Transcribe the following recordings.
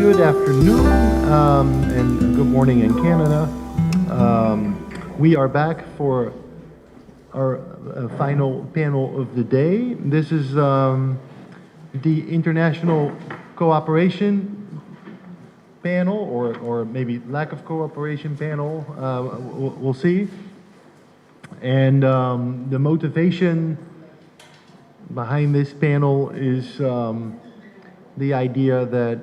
good afternoon and good morning in Canada. We are back for our final panel of the day. This is the International Cooperation panel, or maybe lack of cooperation panel, we'll see. And the motivation behind this panel is the idea that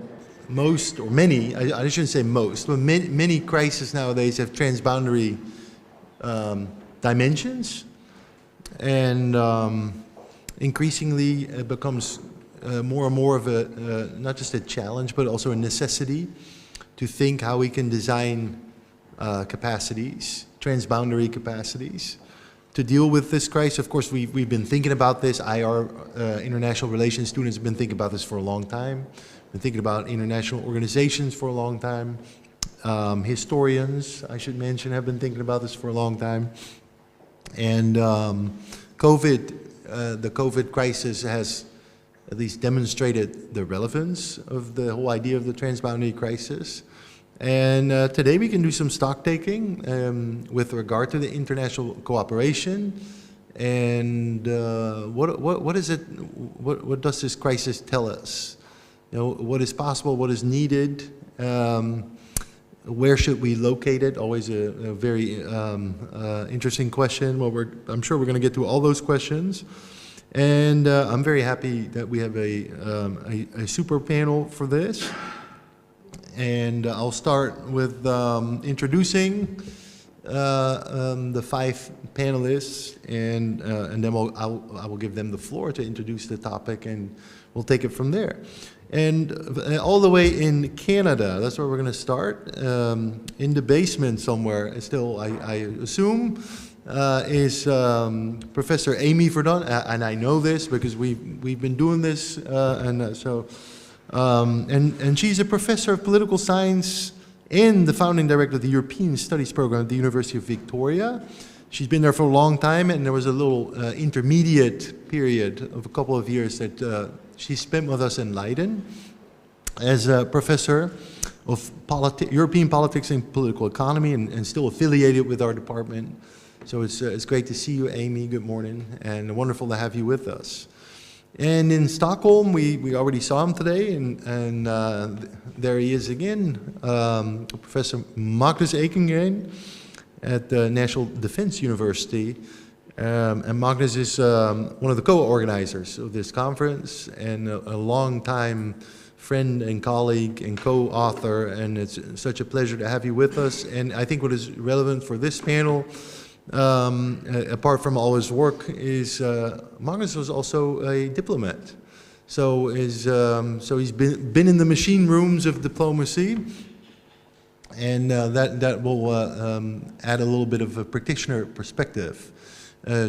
most, or many, I shouldn't say most, but many crises nowadays have transboundary dimensions, and increasingly it becomes more and more of a, not just a challenge, but also a necessity to think how we can design capacities, transboundary capacities, to deal with this crisis. Of course, we've been thinking about this. International relations students have been thinking about this for a long time. Been thinking about international organizations for a long time. Historians, I should mention, have been thinking about this for a long time. And the COVID crisis has at least demonstrated the relevance of the whole idea of the transboundary crisis. And today we can do some stock taking with regard to the international cooperation, and what is it? What does this crisis tell us? You know, what is possible? What is needed? Where should we locate it? Always a very interesting question. Well, I'm sure we're going to get to all those questions, and I'm very happy that we have a super panel for this. And I'll start with introducing the 5 panelists, and then I will give them the floor to introduce the topic, and we'll take it from there. And all the way in Canada, that's where we're going to start, in the basement somewhere, still I assume, is Professor Amy Verdun, and I know this because we've been doing this, and she's a professor of political science and the founding director of the European Studies program at the University of Victoria. She's been there for a long time, and there was a little intermediate period of a couple of years that she spent with us in Leiden as a professor of European politics and political economy, and still affiliated with our department. So it's great to see you, Amy. Good morning, and wonderful to have you with us. And in Stockholm, we already saw him today, and there he is again, Professor Magnus Ekengren at the National Defense University. And Magnus is one of the co-organizers of this conference, and a long-time friend and colleague and co-author, and it's such a pleasure to have you with us. And I think what is relevant for this panel, apart from all his work, is Magnus was also a diplomat. So he's been in the machine rooms of diplomacy, and that will add a little bit of a practitioner perspective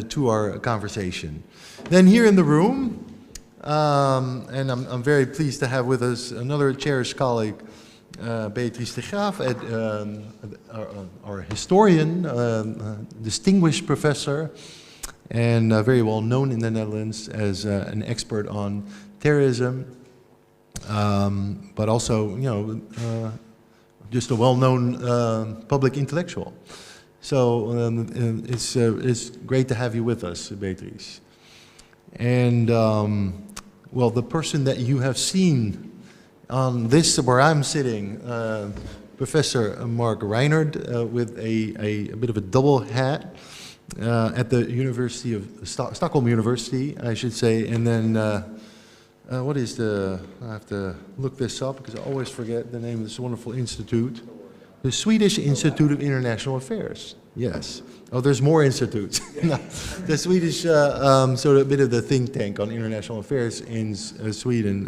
to our conversation. Then here in the room, and I'm very pleased to have with us another cherished colleague, Beatrice de Graaf, our historian, distinguished professor, and very well known in the Netherlands as an expert on terrorism, but also, just a well-known public intellectual. So it's great to have you with us, Beatrice. And well, the person that you have seen on this, where I'm sitting, Professor Mark Rhinhard, with a bit of a double hat at the University of Stockholm University, I should say. And then what is I have to look this up because I always forget the name of this wonderful institute. The Swedish Institute of International Affairs. Yes. Oh, there's more institutes. No, the Swedish, sort of a bit of the think tank on international affairs in Sweden,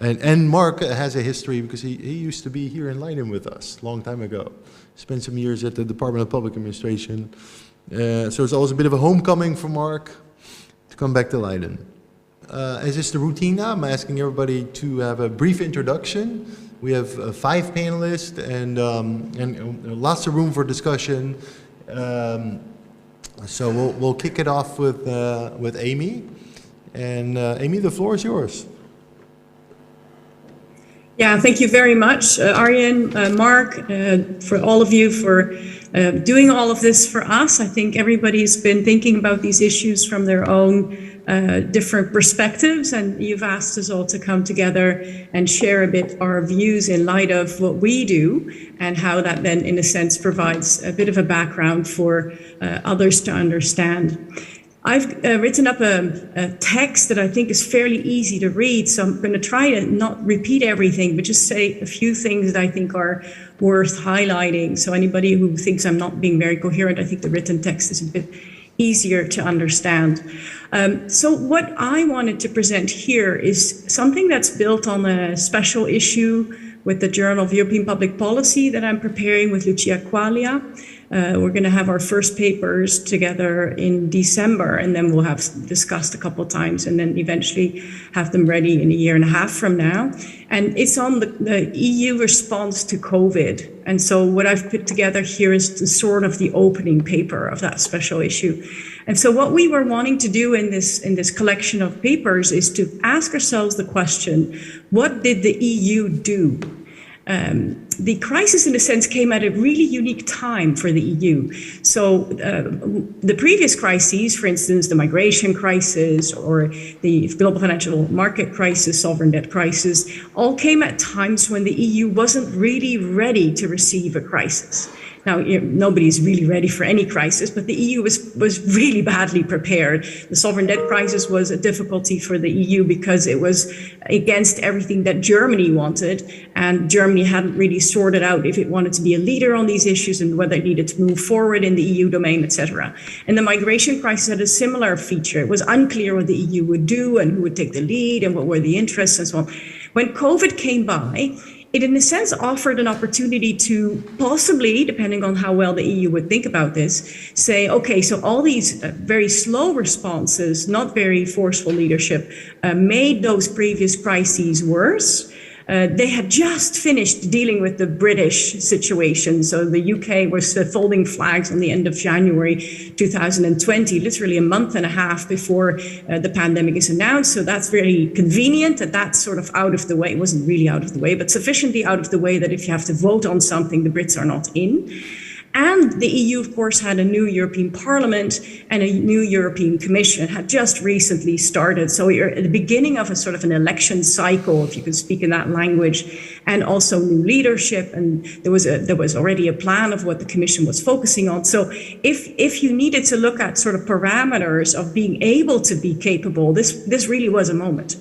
and Mark has a history because he used to be here in Leiden with us a long time ago. Spent some years at the Department of Public Administration. So it's always a bit of a homecoming for Mark to come back to Leiden. As is the routine now, I'm asking everybody to have a brief introduction. We have 5 panelists and lots of room for discussion. So we'll kick it off with Amy. And Amy, the floor is yours. Yeah, thank you very much, Arjen, Mark, for all of you for doing all of this for us. I think everybody's been thinking about these issues from their own different perspectives, and you've asked us all to come together and share a bit our views in light of what we do and how that then, in a sense, provides a bit of a background for others to understand. I've written up a text that I think is fairly easy to read, so I'm going to try to not repeat everything, but just say a few things that I think are worth highlighting. So anybody who thinks I'm not being very coherent, I think the written text is a bit easier to understand. So what I wanted to present here is something that's built on a special issue with the Journal of European Public Policy that I'm preparing with Lucia Quaglia. We're going to have our first papers together in December, and then we'll have discussed a couple of times and then eventually have them ready in a year and a half from now. And it's on the EU response to COVID. And so what I've put together here is the sort of the opening paper of that special issue. And so what we were wanting to do in this collection of papers is to ask ourselves the question, what did the EU do? The crisis, in a sense, came at a really unique time for the EU. So the previous crises, for instance, the migration crisis or the global financial market crisis, sovereign debt crisis, all came at times when the EU wasn't really ready to receive a crisis. Now, nobody's really ready for any crisis, but the EU was really badly prepared. The sovereign debt crisis was a difficulty for the EU because it was against everything that Germany wanted, and Germany hadn't really sorted out if it wanted to be a leader on these issues and whether it needed to move forward in the EU domain, etc. And the migration crisis had a similar feature. It was unclear what the EU would do and who would take the lead and what were the interests and so on. When COVID came by, it, in a sense, offered an opportunity to possibly, depending on how well the EU would think about this, say, okay, so all these very slow responses, not very forceful leadership, made those previous crises worse. They had just finished dealing with the British situation. So the UK was folding flags on the end of January 2020, literally a month and a half before the pandemic is announced. So that's very convenient that that's sort of out of the way. It wasn't really out of the way, but sufficiently out of the way that if you have to vote on something, the Brits are not in. And the EU, of course, had a new European Parliament and a new European Commission, had just recently started. So you're at the beginning of a sort of an election cycle, if you could speak in that language, and also new leadership. And there was already a plan of what the Commission was focusing on. So if you needed to look at sort of parameters of being able to be capable, this really was a moment.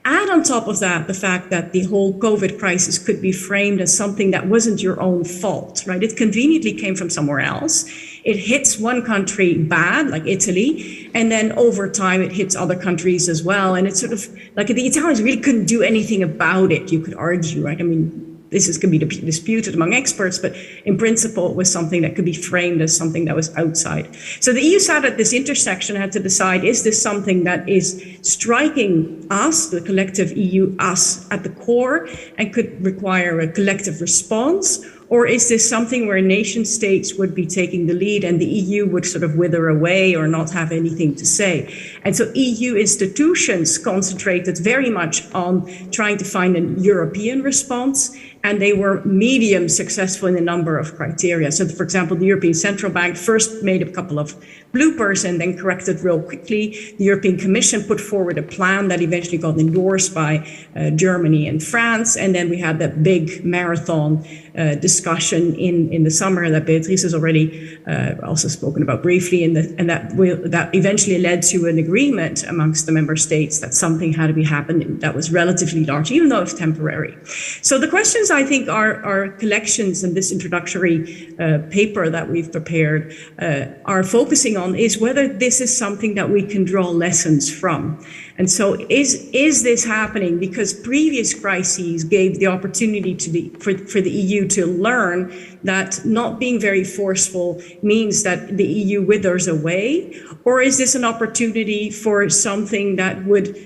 Add on top of that the fact that the whole COVID crisis could be framed as something that wasn't your own fault, right? It conveniently came from somewhere else. It hits one country bad, like Italy, and then over time it hits other countries as well. And it's sort of like the Italians really couldn't do anything about it, you could argue, right? I mean, this can be disputed among experts, but in principle, it was something that could be framed as something that was outside. So the EU sat at this intersection, had to decide, is this something that is striking us, the collective EU, us at the core, and could require a collective response? Or is this something where nation states would be taking the lead and the EU would sort of wither away or not have anything to say? And so EU institutions concentrated very much on trying to find a European response, and they were medium successful in a number of criteria. So, for example, the European Central Bank first made a couple of bloopers and then corrected real quickly. The European Commission put forward a plan that eventually got endorsed by Germany and France. And then we had that big marathon discussion in the summer that Beatrice has already also spoken about briefly, and that eventually led to an agreement amongst the member states that something had to be happening that was relatively large, even though it's temporary. So the questions I think our collections and this introductory paper that we've prepared are focusing on is whether this is something that we can draw lessons from. And so is this happening because previous crises gave the opportunity for the EU to learn that not being very forceful means that the EU withers away? Or is this an opportunity for something that would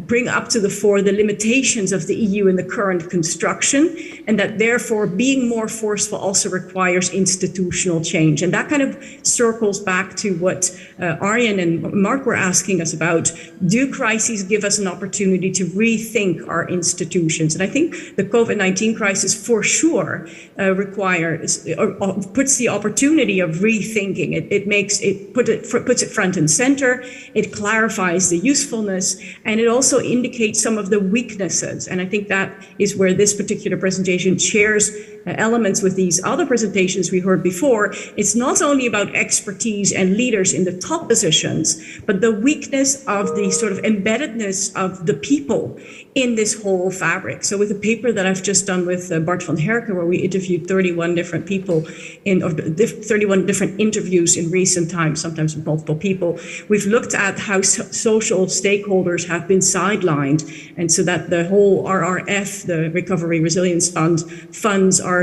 bring up to the fore the limitations of the EU in the current construction action, and that therefore being more forceful also requires institutional change. And that kind of circles back to what Arjen and Mark were asking us about. Do crises give us an opportunity to rethink our institutions? And I think the COVID-19 crisis for sure requires or puts the opportunity of rethinking. It puts it front and center. It clarifies the usefulness, and it also indicates some of the weaknesses. And I think that is where this particular presentation shares elements with these other presentations we heard before. It's not only about expertise and leaders in the top positions, but the weakness of the sort of embeddedness of the people in this whole fabric. So with the paper that I've just done with Bart van Herken, where we interviewed 31 different people 31 different interviews in recent times, sometimes with multiple people, we've looked at how social stakeholders have been sidelined. And so that the whole RRF, the Recovery Resilience Fund, funds are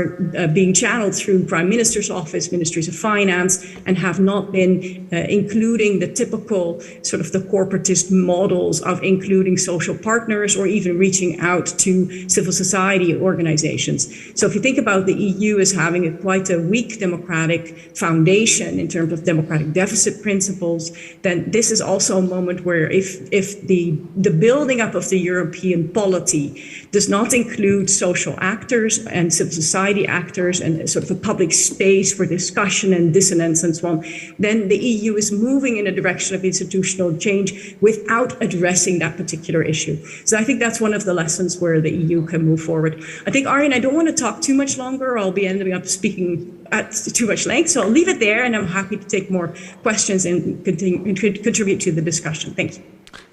being channeled through Prime Minister's office, Ministries of Finance, and have not been including the typical sort of the corporatist models of including social partners or even reaching out to civil society organizations. So if you think about the EU as having quite a weak democratic foundation in terms of democratic deficit principles, then this is also a moment where if the building up of the European polity does not include social actors and civil society actors and sort of a public space for discussion and dissonance and so on, then the EU is moving in a direction of institutional change without addressing that particular issue. So I think that's one of the lessons where the EU can move forward. I think, Arjen, I don't want to talk too much longer. I'll be ending up speaking at too much length, so I'll leave it there, and I'm happy to take more questions and contribute to the discussion. Thank you.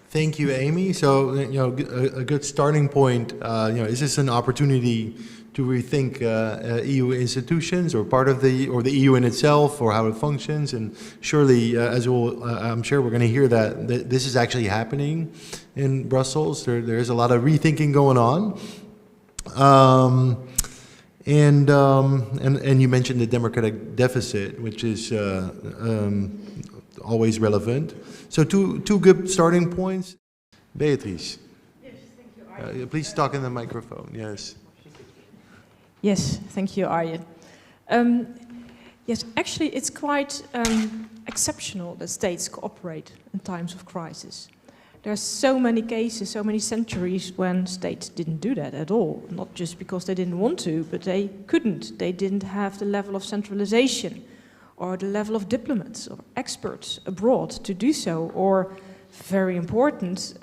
Thank you, Amy. So, a good starting point. Is this an opportunity to rethink EU institutions, or part of the EU in itself, or how it functions? And surely, I'm sure we're going to hear that this is actually happening in Brussels. There's a lot of rethinking going on. And you mentioned the democratic deficit, which is always relevant. So two good starting points. Beatrice. Yes, thank you, Arjen. Please talk in the microphone. Yes. Yes, thank you, Arjen. Yes, actually, it's quite exceptional that states cooperate in times of crisis. There are so many cases, so many centuries when states didn't do that at all. Not just because they didn't want to, but they couldn't. They didn't have the level of centralization or the level of diplomats or experts abroad to do so. Or, very important,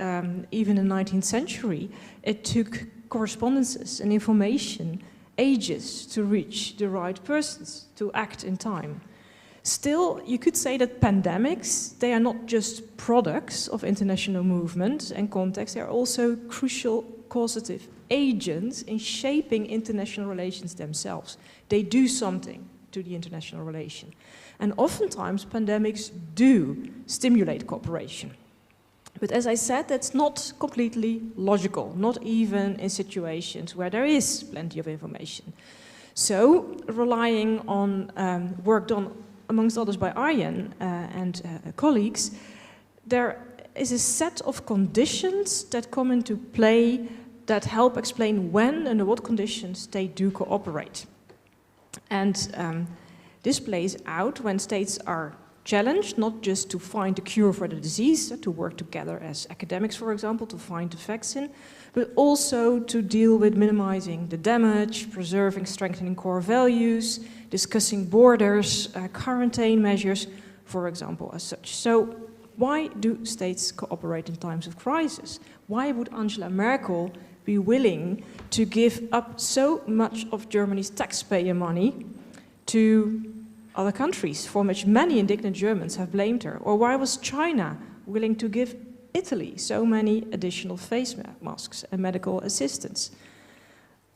even in the 19th century, it took correspondences and information ages to reach the right persons to act in time. Still, you could say that pandemics, they are not just products of international movement and context, they are also crucial causative agents in shaping international relations themselves. They do something to the international relation. And oftentimes, pandemics do stimulate cooperation. But as I said, that's not completely logical, not even in situations where there is plenty of information. So, relying on work done amongst others by Arjen and colleagues, there is a set of conditions that come into play that help explain when and under what conditions they do cooperate. And this plays out when states are challenged, not just to find a cure for the disease, to work together as academics, for example, to find the vaccine, but also to deal with minimizing the damage, preserving, strengthening core values, discussing borders, quarantine measures, for example, as such. So why do states cooperate in times of crisis? Why would Angela Merkel be willing to give up so much of Germany's taxpayer money to other countries, for which many indignant Germans have blamed her? Or why was China willing to give Italy so many additional face masks and medical assistance?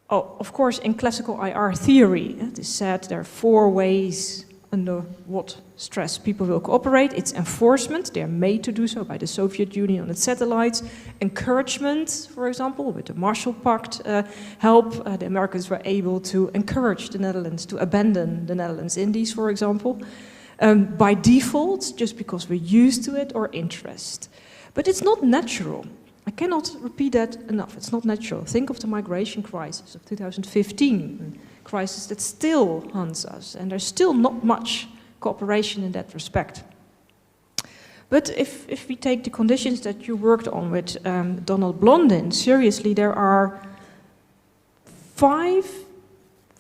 Oh, of course, in classical IR theory, it is said there are 4 ways under what stress people will cooperate. It's enforcement, they are made to do so by the Soviet Union on its satellites. Encouragement, for example, with the Marshall Pact help, the Americans were able to encourage the Netherlands to abandon the Netherlands Indies, for example. By default, just because we're used to it, or interest. But it's not natural. cannot repeat that enough. It's not natural. Think of the migration crisis of 2015, a crisis that still haunts us, and there's still not much cooperation in that respect. But if we take the conditions that you worked on with Donald Blondin seriously, there are 5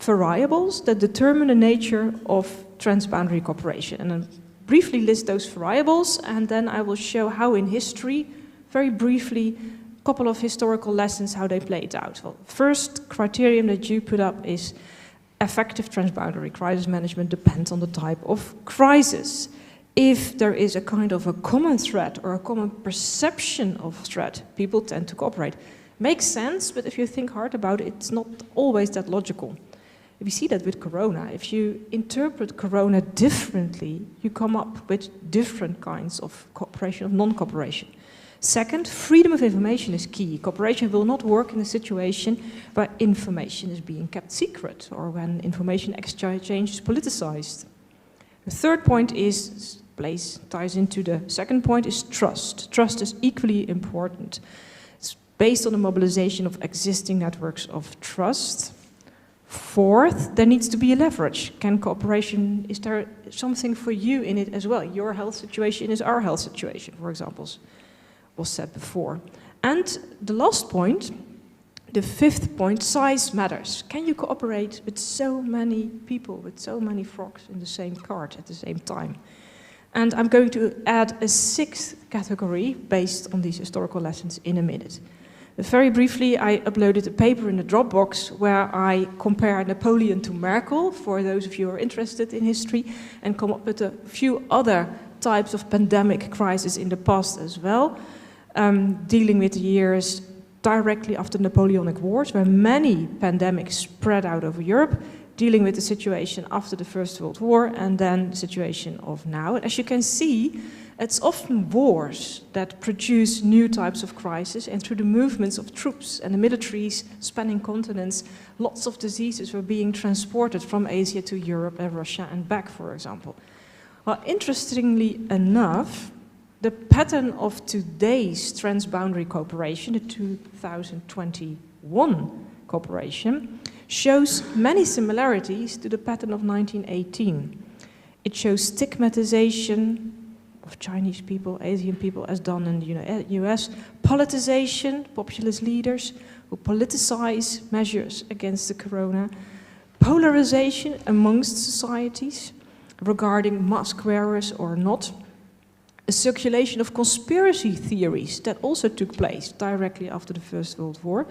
variables that determine the nature of transboundary cooperation. And I'll briefly list those variables, and then I will show how in history, very briefly, a couple of historical lessons, how they played out. Well, first criterion that you put up is effective transboundary crisis management depends on the type of crisis. If there is a kind of a common threat or a common perception of threat, people tend to cooperate. Makes sense, but if you think hard about it, it's not always that logical. We see that with Corona. If you interpret Corona differently, you come up with different kinds of cooperation, of non-cooperation. Second, freedom of information is key. Cooperation will not work in a situation where information is being kept secret or when information exchange is politicized. The third point ties into the second point, is trust. Trust is equally important. It's based on the mobilization of existing networks of trust. Fourth, there needs to be a leverage. Is there something for you in it as well? Your health situation is our health situation, for example, was said before. And the last point, the fifth point, size matters. Can you cooperate with so many people, with so many frogs in the same cart at the same time? And I'm going to add a 6th category based on these historical lessons in a minute. Very briefly, I uploaded a paper in the Dropbox where I compare Napoleon to Merkel, for those of you who are interested in history, and come up with a few other types of pandemic crises in the past as well, dealing with the years directly after the Napoleonic Wars, where many pandemics spread out over Europe, dealing with the situation after the First World War, and then the situation of now. And as you can see, it's often wars that produce new types of crises, and through the movements of troops and the militaries spanning continents, lots of diseases were being transported from Asia to Europe and Russia and back, for example. Well, interestingly enough, the pattern of today's transboundary cooperation, the 2021 cooperation, shows many similarities to the pattern of 1918. It shows stigmatization of Chinese people, Asian people, as done in the US, politicization, populist leaders who politicize measures against the corona, polarization amongst societies regarding mask wearers or not, a circulation of conspiracy theories that also took place directly after the First World War.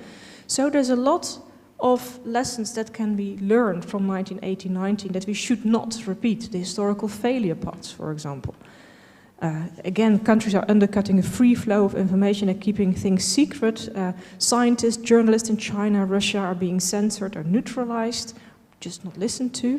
So there's a lot of lessons that can be learned from 1918-19 that we should not repeat, the historical failure paths, for example. Again, countries are undercutting a free flow of information and keeping things secret. Scientists, journalists in China, Russia are being censored or neutralized, just not listened to.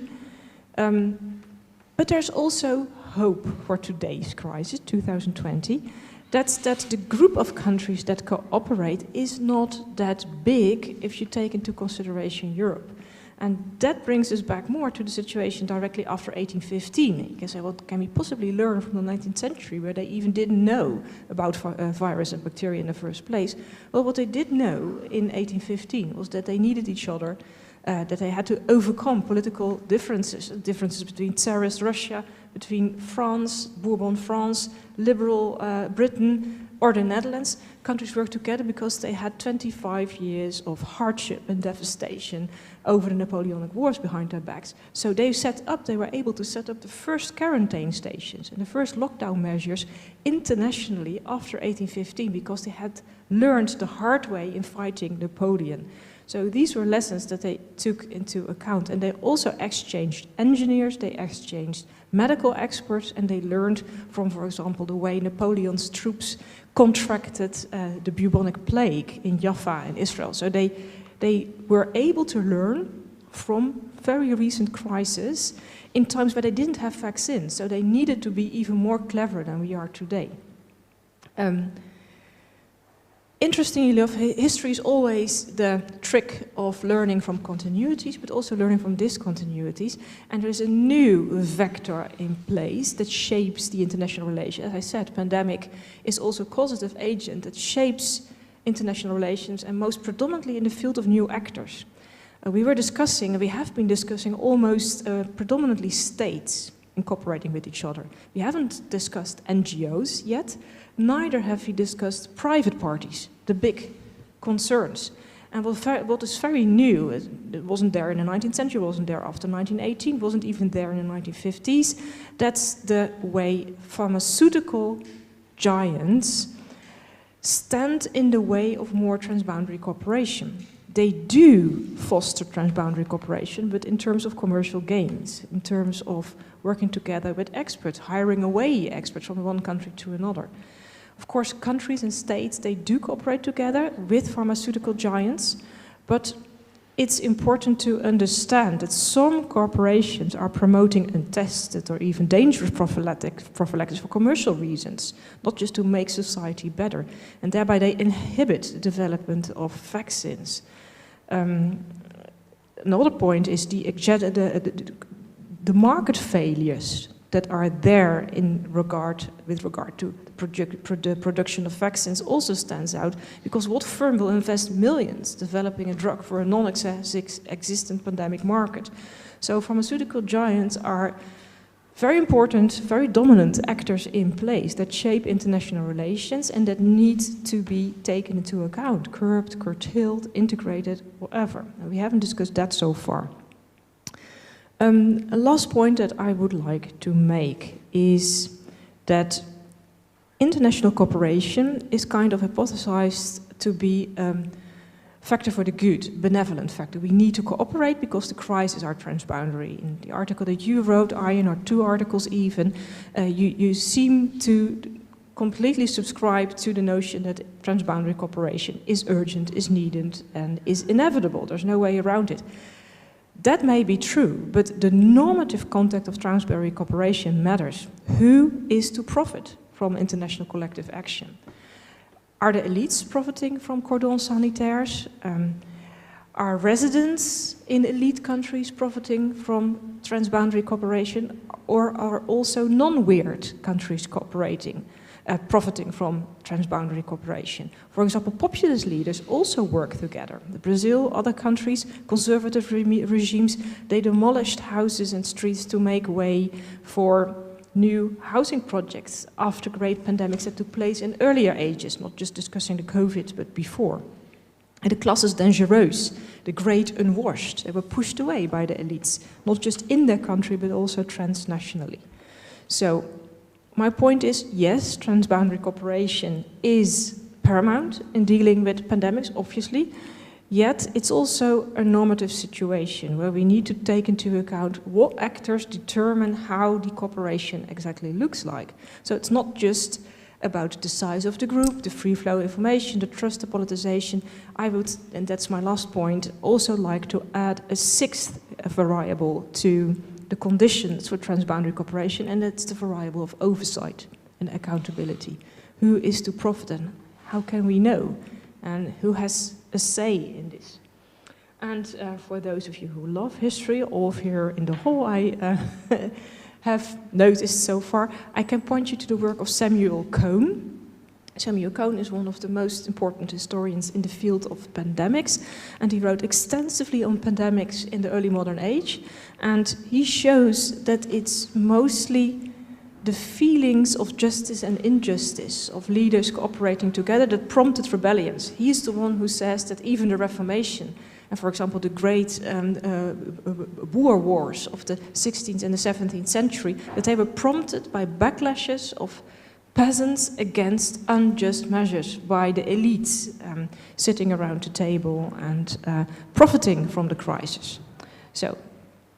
But there's also hope for today's crisis, 2020. That's that the group of countries that cooperate is not that big if you take into consideration Europe. And that brings us back more to the situation directly after 1815. You can say, what can we possibly learn from the 19th century, where they even didn't know about virus and bacteria in the first place? Well, what they did know in 1815 was that they needed each other, that they had to overcome political differences between Tsarist Russia, between France, Bourbon France, liberal Britain, or the Netherlands. Countries worked together because they had 25 years of hardship and devastation over the Napoleonic Wars behind their backs. So they were able to set up the first quarantine stations and the first lockdown measures internationally after 1815 because they had learned the hard way in fighting Napoleon. So these were lessons that they took into account, and they also exchanged engineers, they exchanged medical experts, and they learned from, for example, the way Napoleon's troops contracted the bubonic plague in Jaffa in Israel. So they were able to learn from very recent crises in times where they didn't have vaccines, so they needed to be even more clever than we are today. Interestingly enough, history is always the trick of learning from continuities, but also learning from discontinuities. And there's a new vector in place that shapes the international relation. As I said, pandemic is also a causative agent that shapes international relations, and most predominantly in the field of new actors. We were discussing, and we have been discussing, almost predominantly states cooperating with each other. We haven't discussed NGOs yet, neither have we discussed private parties, the big concerns. And what is very new, it wasn't there in the 19th century, wasn't there after 1918, wasn't even there in the 1950s, that's the way pharmaceutical giants stand in the way of more transboundary cooperation. They do foster transboundary cooperation, but in terms of commercial gains, in terms of working together with experts, hiring away experts from one country to another. Of course, countries and states, they do cooperate together with pharmaceutical giants, but it's important to understand that some corporations are promoting untested or even dangerous prophylactics for commercial reasons, not just to make society better, and thereby they inhibit the development of vaccines. Another point is the market failures that are there with regard to the production of vaccines also stands out, because what firm will invest millions developing a drug for a non-existent pandemic market? So pharmaceutical giants are very important, very dominant actors in place that shape international relations and that need to be taken into account, curbed, curtailed, integrated, whatever. And we haven't discussed that so far. A last point that I would like to make is that international cooperation is kind of hypothesized to be a factor for the good, benevolent factor. We need to cooperate because the crises are transboundary. In the article that you wrote, Arjen, or 2 articles even, you seem to completely subscribe to the notion that transboundary cooperation is urgent, is needed, and is inevitable. There's no way around it. That may be true, but the normative context of transboundary cooperation matters. Who is to profit from international collective action? Are the elites profiting from cordons sanitaires? Are residents in elite countries profiting from transboundary cooperation? Or are also non-weird countries profiting from transboundary cooperation? For example, populist leaders also work together. Brazil, other countries, conservative regimes, they demolished houses and streets to make way for new housing projects after great pandemics that took place in earlier ages, not just discussing the COVID, but before. And the classes dangereuses, the great unwashed, they were pushed away by the elites, not just in their country, but also transnationally. So my point is, yes, transboundary cooperation is paramount in dealing with pandemics, obviously, yet it's also a normative situation where we need to take into account what actors determine how the cooperation exactly looks like. So it's not just about the size of the group, the free flow of information, the trust, the politicization. I would, and that's my last point, also like to add a 6th variable to the conditions for transboundary cooperation, and that's the variable of oversight and accountability. Who is to profit and how can we know? And who has a say in this? And for those of you who love history, all of here in the hall, I have noticed so far, I can point you to the work of Samuel Cohn. Samuel Cohn is one of the most important historians in the field of pandemics, and he wrote extensively on pandemics in the early modern age, and he shows that it's mostly the feelings of justice and injustice of leaders cooperating together that prompted rebellions. He is the one who says that even the Reformation, and for example the great Boer Wars of the 16th and the 17th century, that they were prompted by backlashes of peasants against unjust measures by the elites sitting around the table and profiting from the crisis. So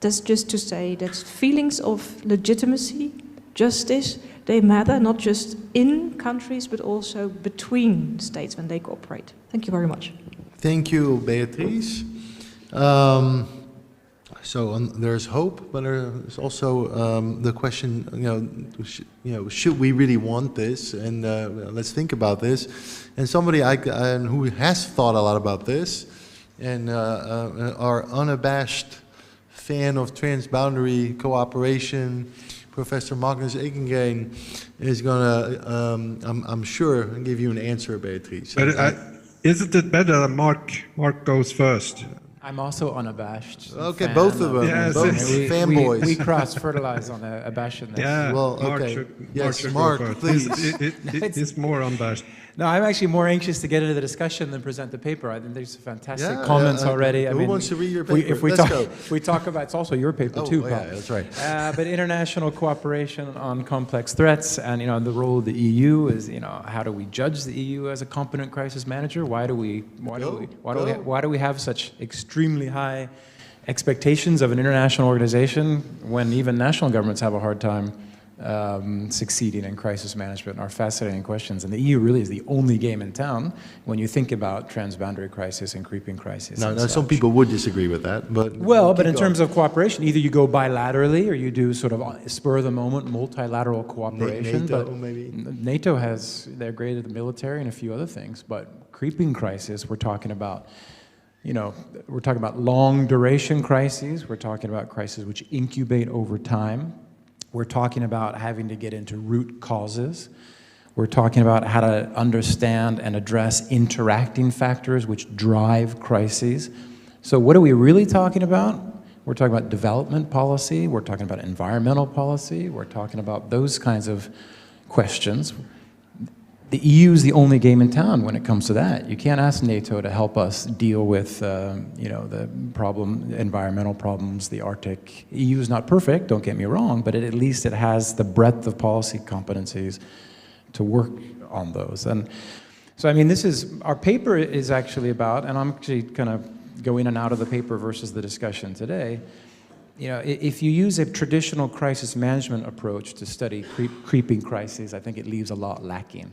that's just to say that feelings of legitimacy, justice, they matter not just in countries but also between states when they cooperate. Thank you very much. Thank you, Beatrice. There's hope, but there's also the question, should we really want this? And let's think about this. And somebody who has thought a lot about this, and our unabashed fan of transboundary cooperation, Professor Magnus Ekengren, is going to, I'm sure, give you an answer, Beatrice. But Isn't it better that Mark goes first? I'm also unabashed. Okay, fan both of them. Yes, Both it's- fanboys. We cross-fertilize on the abashedness. Yeah, Well, Mark okay. should, Yes, should Mark, go first. please. He's more unabashed. No, I'm actually more anxious to get into the discussion than present the paper. I think there's fantastic Yeah, comments yeah, already. who wants to read your if we- paper? If we, Let's talk, go. if we talk about, it's also your paper Oh, too, yeah, Paul. that's right. But international cooperation on complex threats, and the role of the EU is, how do we judge the EU as a competent crisis manager? Why do we have such extremely high expectations of an international organization when even national governments have a hard time succeeding in crisis management? Are fascinating questions, and the EU really is the only game in town when you think about transboundary crisis and creeping crisis. Now, and some such. people would disagree with that, but But in terms of cooperation, either you go bilaterally or you do sort of spur of the moment multilateral cooperation. NATO, but maybe. NATO they're great at the military and a few other things, but creeping crisis, we're talking about. We're talking about long duration crises. We're talking about crises which incubate over time. We're talking about having to get into root causes. We're talking about how to understand and address interacting factors which drive crises. So what are we really talking about? We're talking about development policy. We're talking about environmental policy. We're talking about those kinds of questions. The EU is the only game in town when it comes to that. You can't ask NATO to help us deal with, the environmental problems, the Arctic. EU is not perfect, don't get me wrong, but at least it has the breadth of policy competencies to work on those. And so, our paper is actually about, and I'm actually kind of going in and out of the paper versus the discussion today. If you use a traditional crisis management approach to study creeping crises, I think it leaves a lot lacking.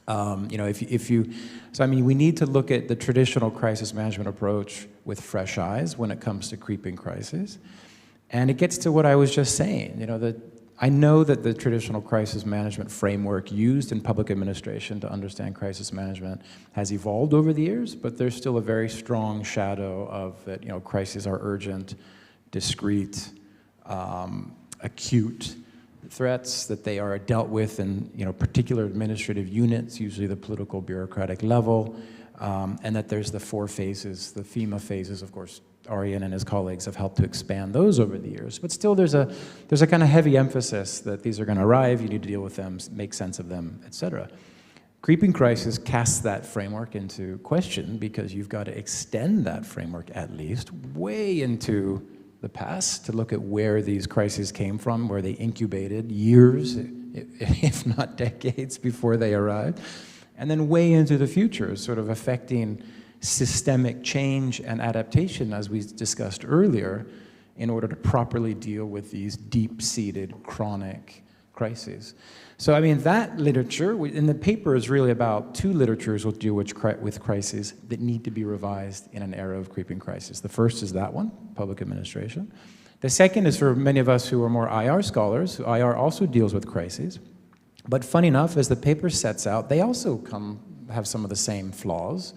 We need to look at the traditional crisis management approach with fresh eyes when it comes to creeping crises. And it gets to what I was just saying, I know that the traditional crisis management framework used in public administration to understand crisis management has evolved over the years, but there's still a very strong shadow of that, crises are urgent, discrete, acute threats, that they are dealt with in particular administrative units, usually the political bureaucratic level, and that there's the 4 phases, the FEMA phases. Of course, Arjen and his colleagues have helped to expand those over the years, but still there's a kind of heavy emphasis that these are going to arrive, you need to deal with them, make sense of them, etc. Creeping crisis casts that framework into question because you've got to extend that framework at least way into the past to look at where these crises came from, where they incubated years, if not decades before they arrived, and then way into the future, sort of affecting systemic change and adaptation, as we discussed earlier, in order to properly deal with these deep-seated chronic crises. So, that literature, in the paper is really about 2 literatures will deal with crises that need to be revised in an era of creeping crisis. The first is that one, public administration. The second is for many of us who are more IR scholars. IR also deals with crises. But funny enough, as the paper sets out, they also have some of the same flaws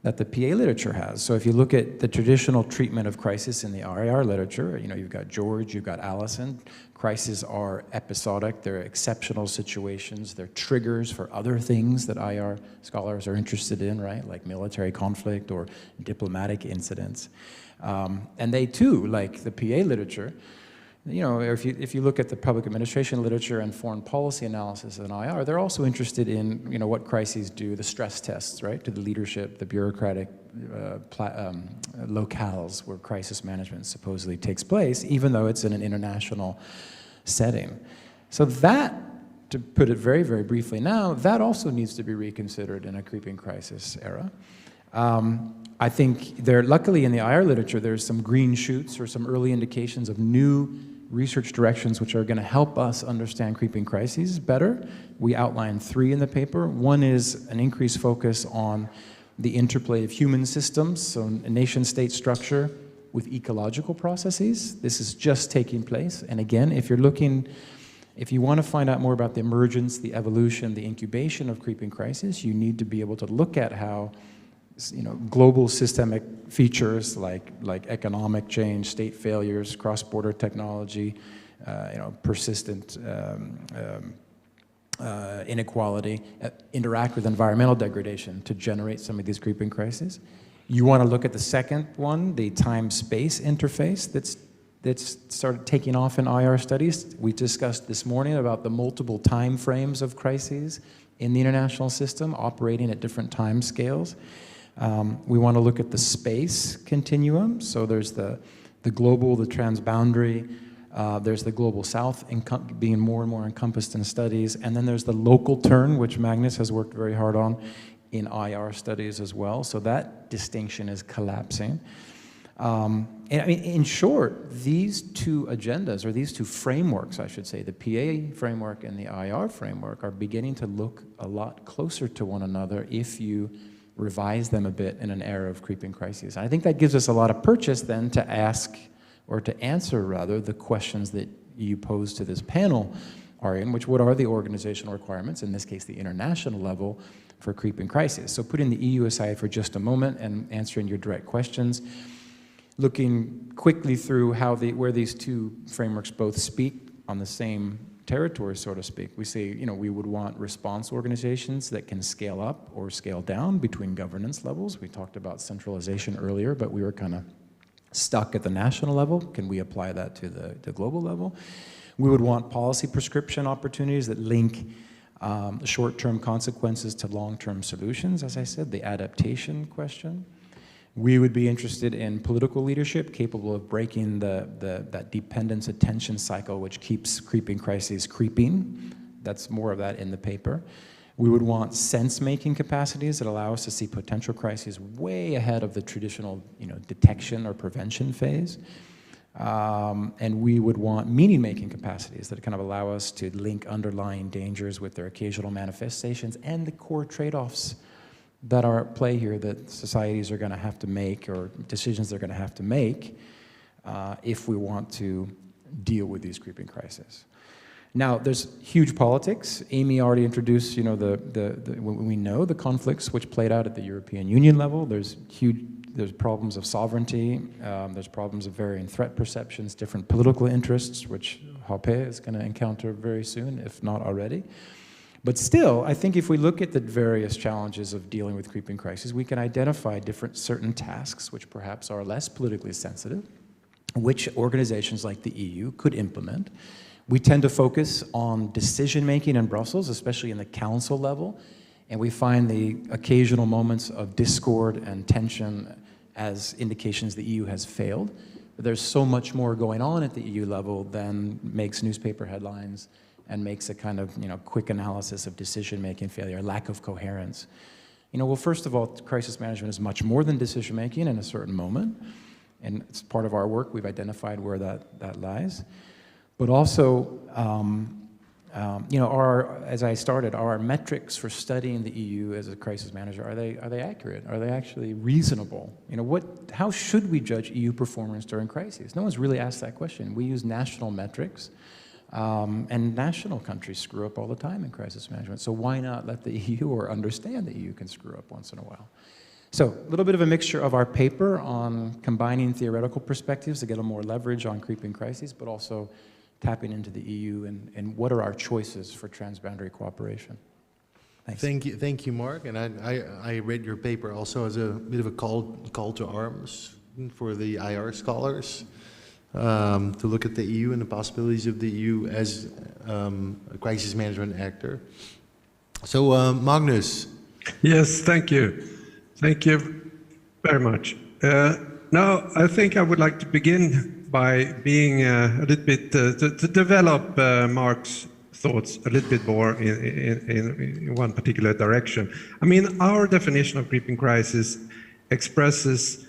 that the PA literature has. So if you look at the traditional treatment of crisis in the IR literature, you've got George, you've got Allison. Crises are episodic, they're exceptional situations, they're triggers for other things that IR scholars are interested in, right? Like military conflict or diplomatic incidents. And they too, like the PA literature, if you look at the public administration literature and foreign policy analysis in IR, they're also interested in, what crises do, the stress tests, right, to the leadership, the bureaucratic locales where crisis management supposedly takes place, even though it's in an international setting. So that, to put it very, very briefly now, that also needs to be reconsidered in a creeping crisis era. I think luckily in the IR literature, there's some green shoots or some early indications of new research directions which are going to help us understand creeping crises better. We outlined 3 in the paper. One is an increased focus on the interplay of human systems, so a nation-state structure with ecological processes. This is just taking place. And again, if you want to find out more about the emergence, the evolution, the incubation of creeping crisis, you need to be able to look at how global systemic features like economic change, state failures, cross-border technology, persistent inequality interact with environmental degradation to generate some of these creeping crises. You want to look at the second one, the time-space interface that's started taking off in IR studies. We discussed this morning about the multiple time frames of crises in the international system operating at different time scales. We want to look at the space continuum. So there's the global, the transboundary, there's the global south being more and more encompassed in studies, and then there's the local turn, which Magnus has worked very hard on in IR studies as well. So that distinction is collapsing. And I mean, in short, these two agendas, or these two frameworks, I should say, the PA framework and the IR framework, are beginning to look a lot closer to one another if you revise them a bit in an era of creeping crises. And I think that gives us a lot of purchase then to ask, or to answer rather, the questions that you pose to this panel, Arjen, which what are the organizational requirements, in this case the international level, for creeping crises. So putting the EU aside for just a moment and answering your direct questions, looking quickly through where these two frameworks both speak on the same territory, so to speak. We say, we would want response organizations that can scale up or scale down between governance levels. We talked about centralization earlier, but we were kind of stuck at the national level. Can we apply that to the global level? We would want policy prescription opportunities that link short-term consequences to long-term solutions, as I said, the adaptation question. We would be interested in political leadership capable of breaking that dependence attention cycle which keeps creeping crises creeping. That's more of that in the paper. We would want sense-making capacities that allow us to see potential crises way ahead of the traditional detection or prevention phase. And we would want meaning-making capacities that kind of allow us to link underlying dangers with their occasional manifestations and the core trade-offs that are at play here that societies are going to have to make, or decisions they're going to have to make if we want to deal with these creeping crises. Now, there's huge politics. Amy already introduced, we know the conflicts which played out at the European Union level. There's problems of sovereignty. There's problems of varying threat perceptions, different political interests, which Hoppe is going to encounter very soon, if not already. But still, I think if we look at the various challenges of dealing with creeping crises, we can identify certain tasks which perhaps are less politically sensitive, which organizations like the EU could implement. We tend to focus on decision-making in Brussels, especially in the council level, and we find the occasional moments of discord and tension as indications the EU has failed. But there's so much more going on at the EU level than makes newspaper headlines and makes a kind of quick analysis of decision-making failure, lack of coherence. Well, first of all, crisis management is much more than decision-making in a certain moment, and it's part of our work. We've identified where that lies. But also, as I started, are our metrics for studying the EU as a crisis manager, are they accurate? Are they actually reasonable? How should we judge EU performance during crises? No one's really asked that question. We use national metrics. And national countries screw up all the time in crisis management. So why not let the EU, or understand the EU can screw up once in a while? So a little bit of a mixture of our paper on combining theoretical perspectives to get a more leverage on creeping crises, but also tapping into the EU and what are our choices for transboundary cooperation. Thanks. Thank you, Mark. And I read your paper also as a bit of a call to arms for the IR scholars. To look at the EU and the possibilities of the EU as a crisis management actor. So, Magnus. Yes, thank you. Thank you very much. Now, I think I would like to begin by being a little bit, to develop Mark's thoughts a little bit more in one particular direction. I mean, our definition of creeping crisis expresses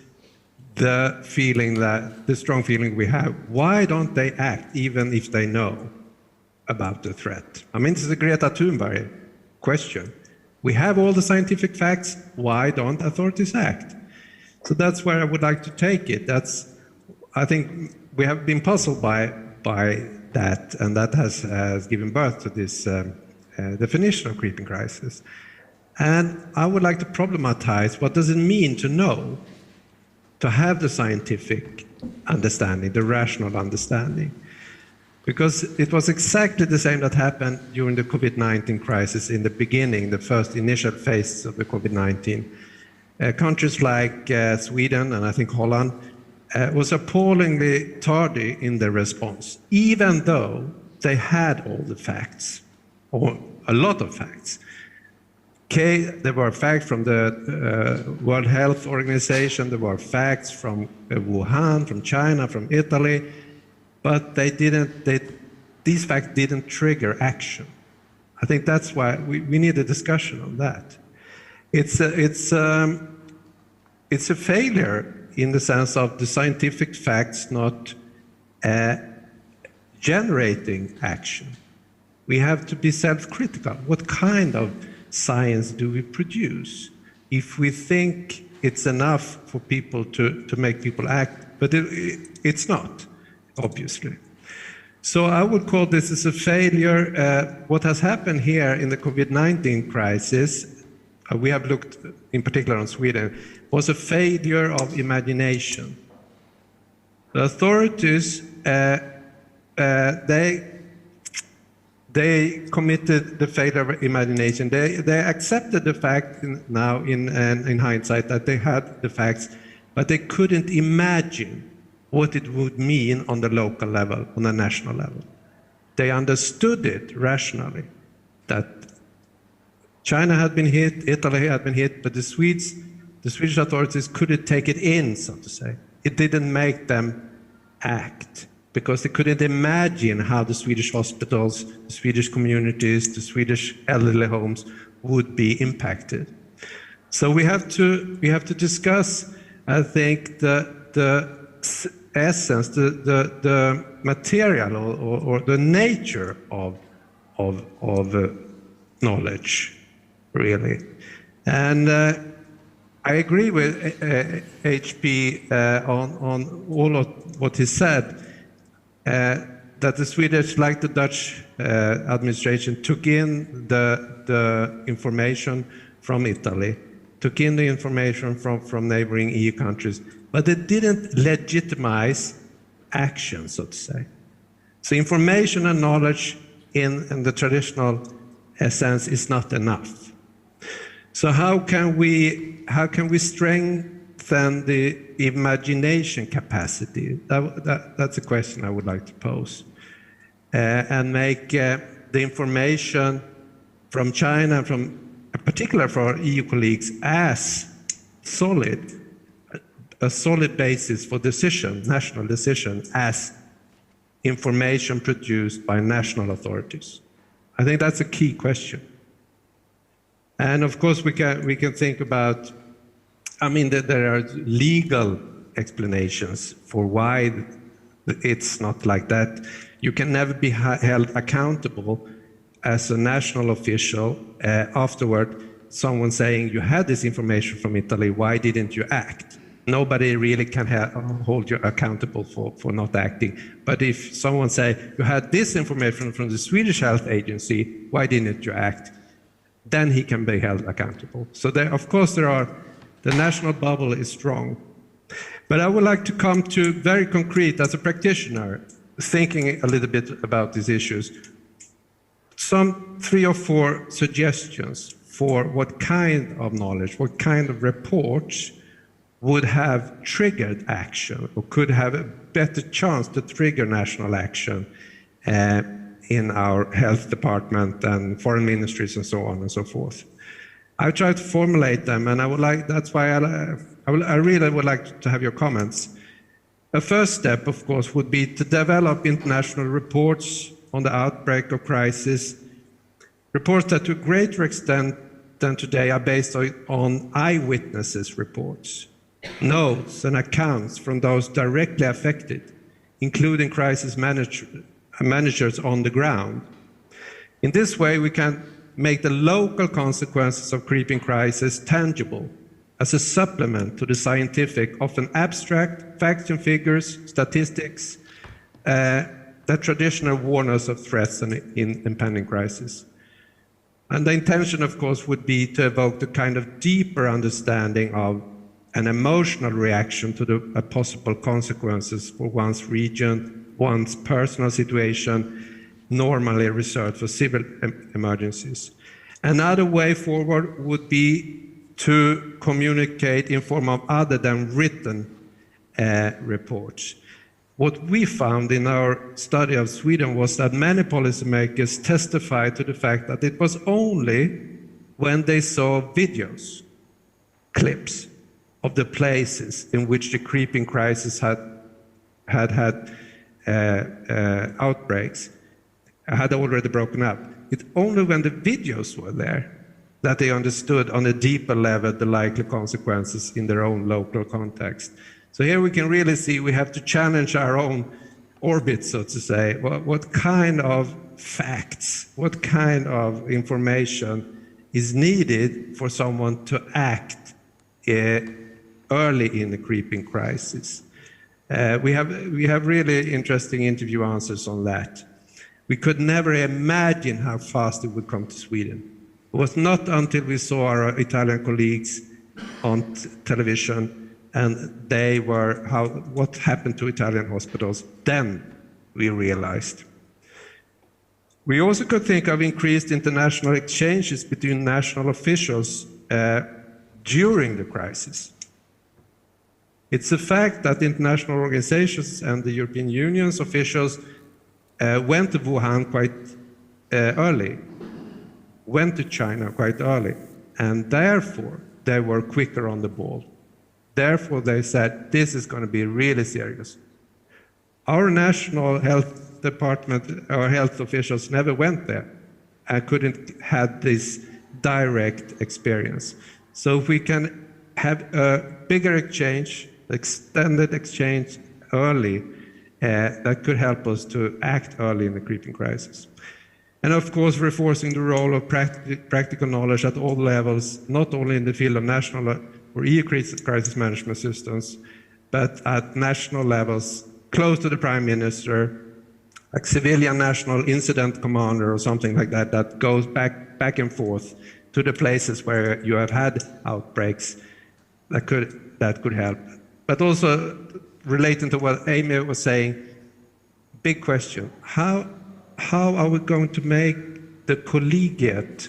the strong feeling we have. Why don't they act even if they know about the threat? I mean, this is a Greta Thunberg question. We have all the scientific facts. Why don't authorities act? So that's where I would like to take it. I think we have been puzzled by that, and that has given birth to this definition of creeping crisis. And I would like to problematize, what does it mean to know? To have the scientific understanding, the rational understanding. because it was exactly the same that happened during the COVID-19 crisis in the beginning, the first initial phase of the COVID-19. Countries like Sweden and I think Holland was appallingly tardy in their response, even though they had all the facts, or a lot of facts. There were facts from the World Health Organization, there were facts from Wuhan, from China, from Italy, but these facts didn't trigger action. I think that's why we need a discussion on that. It's a failure in the sense of the scientific facts not generating action. We have to be self-critical. What kind of science do we produce? If we think it's enough for people to make people act, but it's not, obviously. So I would call this as a failure. What has happened here in the COVID-19 crisis, we have looked in particular on Sweden, was a failure of imagination. The authorities, they committed the failure of imagination. They accepted the fact now in hindsight that they had the facts, but they couldn't imagine what it would mean on the local level, on the national level. They understood it rationally, that China had been hit, Italy had been hit, but the Swedish authorities couldn't take it in, so to say. It didn't make them act, because they couldn't imagine how the Swedish hospitals, the Swedish communities, the Swedish elderly homes would be impacted. So we have to discuss, I think, the essence, the material or the nature of knowledge, really. And I agree with HP on all of what he said, that the Swedish, like the Dutch administration, took in the information from Italy, took in the information from neighboring EU countries, but it didn't legitimize action, so to say. So information and knowledge in the traditional sense is not enough. So how can we strengthen the imagination capacity? That's a question I would like to pose. And make the information from China, from particular for our EU colleagues, as a solid basis for decision, national decision, as information produced by national authorities. I think that's a key question. And of course, we can think about, I mean, there are legal explanations for why it's not like that. You can never be held accountable as a national official afterward, someone saying, you had this information from Italy, why didn't you act? Nobody really can hold you accountable for not acting. But if someone say, you had this information from the Swedish Health Agency, why didn't you act? Then he can be held accountable. So there, of course, the national bubble is strong. But I would like to come to very concrete, as a practitioner, thinking a little bit about these issues, some 3 or 4 suggestions for what kind of knowledge, what kind of reports would have triggered action or could have a better chance to trigger national action in our health department and foreign ministries and so on and so forth. I tried to formulate them, and I would like, that's why I really would like to have your comments. A first step, of course, would be to develop international reports on the outbreak of crisis, reports that to a greater extent than today are based on eyewitnesses reports, notes and accounts from those directly affected, including crisis managers on the ground. In this way, we can make the local consequences of creeping crisis tangible as a supplement to the scientific, often abstract facts and figures, statistics that traditionally warn us of threats and impending crisis. And the intention, of course, would be to evoke the kind of deeper understanding of an emotional reaction to the possible consequences for one's region, one's personal situation, normally reserved for civil emergencies. Another way forward would be to communicate in form of other than written reports. What we found in our study of Sweden was that many policymakers testified to the fact that it was only when they saw videos, clips of the places in which the creeping crisis had outbreaks, had already broken up. It's only when the videos were there that they understood on a deeper level the likely consequences in their own local context. So here we can really see we have to challenge our own orbit, so to say. What kind of facts, what kind of information is needed for someone to act early in the creeping crisis? We have really interesting interview answers on that. We could never imagine how fast it would come to Sweden. It was not until we saw our Italian colleagues on television and they were what happened to Italian hospitals, then we realized. We also could think of increased international exchanges between national officials during the crisis. It's a fact that international organizations and the European Union's officials went to Wuhan quite early, went to China quite early, and therefore they were quicker on the ball. Therefore they said, this is going to be really serious. Our national health department, our health officials never went there and couldn't have this direct experience. So if we can have a bigger exchange, extended exchange early, that could help us to act early in the creeping crisis. And of course, reinforcing the role of practical knowledge at all levels, not only in the field of national or EU crisis management systems, but at national levels, close to the Prime Minister, like civilian national incident commander or something like that, that goes back and forth to the places where you have had outbreaks, that could help. But also relating to what Amy was saying, big question, how are we going to make the collegiate,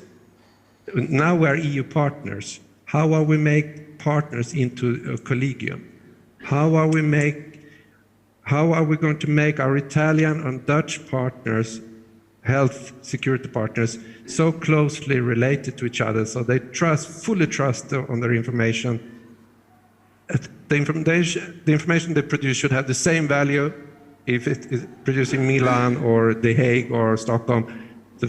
now we're EU partners, how are we make partners into a collegium? How are we going to make our Italian and Dutch partners, health security partners, so closely related to each other so they fully trust on their information? The information they produce should have the same value if it is produced in Milan or The Hague or Stockholm, the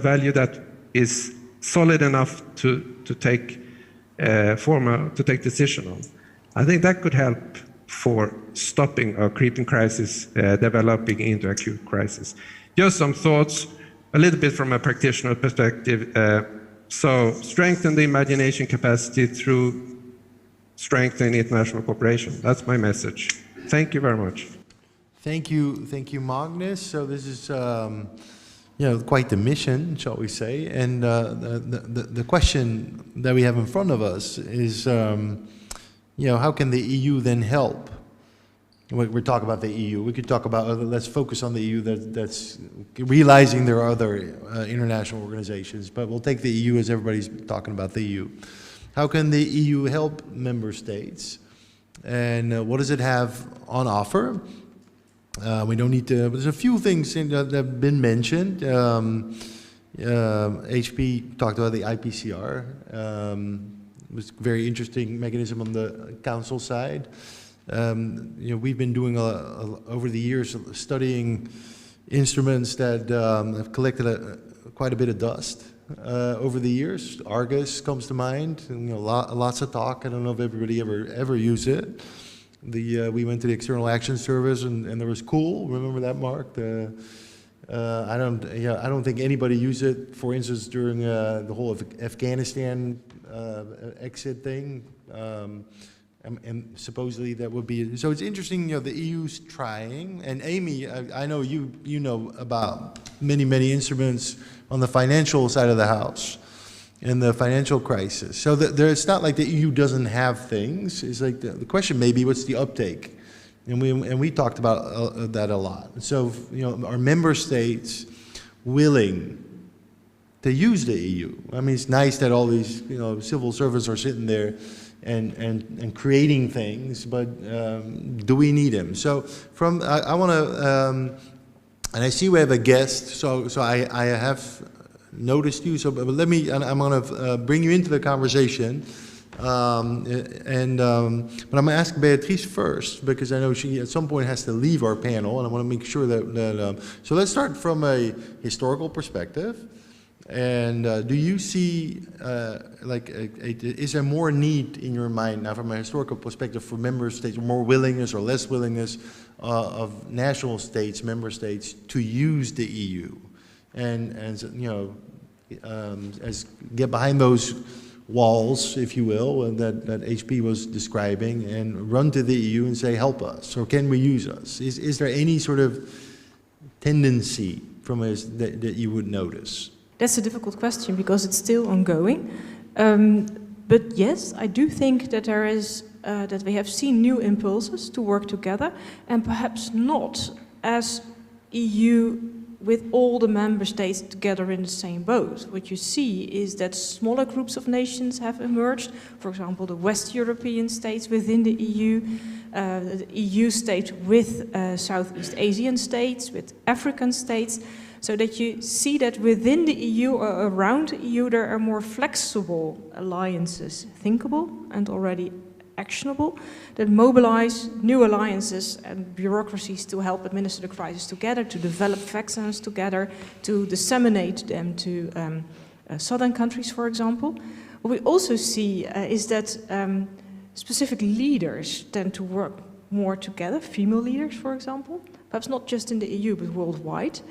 value that is solid enough to take decision on. I think that could help for stopping a creeping crisis developing into acute crisis. Just some thoughts, a little bit from a practitioner perspective. So strengthen the imagination capacity through strengthening international cooperation. That's my message. Thank you very much. Thank you, Magnus. So this is quite the mission, shall we say? And the question that we have in front of us is, how can the EU then help? We're talking about the EU. We could talk about, let's focus on the EU that's realizing there are other international organizations, but we'll take the EU as everybody's talking about the EU. How can the EU help member states? And what does it have on offer? We don't need to, there's a few things that have been mentioned. HP talked about the IPCR. It was a very interesting mechanism on the council side. We've been doing over the years studying instruments that have collected quite a bit of dust over the years. Argus comes to mind. Lots of talk. I don't know if everybody ever used it. We went to the External Action Service and there was cool. Remember that, Mark? I don't think anybody used it. For instance, during the whole Afghanistan exit thing. And supposedly that would be, so it's interesting, the EU's trying, and Amy, I know you know about many instruments on the financial side of the house in the financial crisis. So it's not like the EU doesn't have things. It's like the question may be, what's the uptake? And we talked about that a lot. So, you know, are member states willing to use the EU? I mean, it's nice that all these, you know, civil servants are sitting there and creating things, but do we need them? So I want to, and I see we have a guest, so I have noticed you, so but let me, and I'm going to bring you into the conversation. But I'm going to ask Beatrice first, because I know she at some point has to leave our panel, and I want to make sure that so let's start from a historical perspective. And do you see, is there more need in your mind now from a historical perspective for member states, more willingness or less willingness of national states, member states, to use the EU? And you know, as get behind those walls, if you will, that HP was describing, and run to the EU and say, help us, or can we use us? Is there any sort of tendency from us that you would notice? That's a difficult question because it's still ongoing. But yes, I do think that there is that we have seen new impulses to work together, and perhaps not as EU with all the member states together in the same boat. What you see is that smaller groups of nations have emerged. For example, the West European states within the EU, the EU states with Southeast Asian states, with African states. So that you see that within the EU or around the EU there are more flexible alliances thinkable and already actionable that mobilize new alliances and bureaucracies to help administer the crisis together, to develop vaccines together, to disseminate them to southern countries, for example. What we also see is that specific leaders tend to work more together, female leaders, for example, perhaps not just in the EU but worldwide.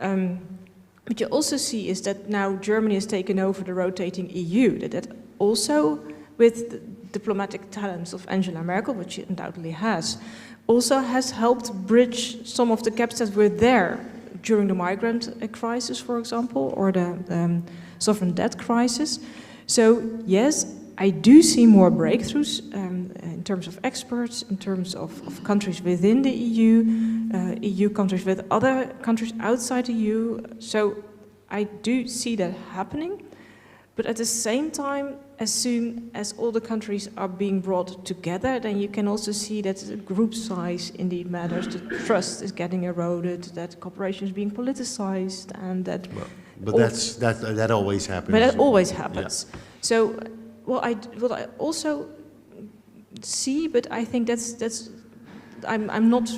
What you also see is that now Germany has taken over the rotating EU, that also with the diplomatic talents of Angela Merkel, which she undoubtedly has, also has helped bridge some of the gaps that were there during the migrant crisis, for example, or the sovereign debt crisis. So yes, I do see more breakthroughs in terms of experts, in terms of countries within the EU, EU countries with other countries outside the EU. So I do see that happening. But at the same time, as soon as all the countries are being brought together, then you can also see that the group size indeed matters, the trust is getting eroded, that cooperation is being politicized, and that... But that always happens. But that always happens. Yeah. So what I also see, but I think I'm not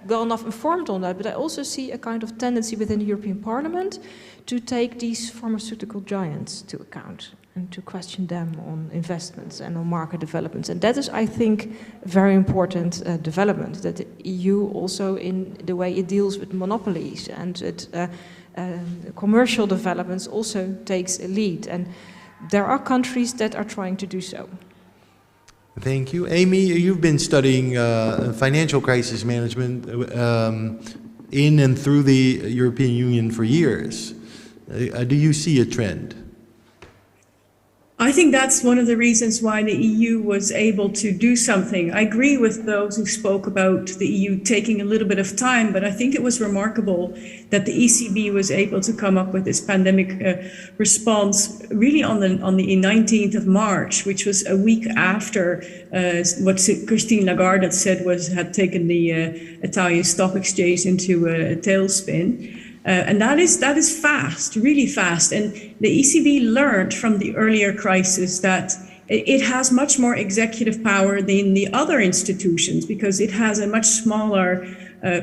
well enough informed on that, but I also see a kind of tendency within the European Parliament to take these pharmaceutical giants to account and to question them on investments and on market developments. And that is, I think, a very important development, that the EU also in the way it deals with monopolies and commercial developments also takes a lead. And there are countries that are trying to do so. Thank you. Amy, you've been studying financial crisis management in and through the European Union for years. Do you see a trend? I think that's one of the reasons why the EU was able to do something. I agree with those who spoke about the EU taking a little bit of time, but I think it was remarkable that the ECB was able to come up with this pandemic response really on the 19th of March, which was a week after what Christine Lagarde said had taken the Italian stock exchange into a tailspin. And that is fast, really fast. And the ECB learned from the earlier crisis that it has much more executive power than the other institutions because it has a much smaller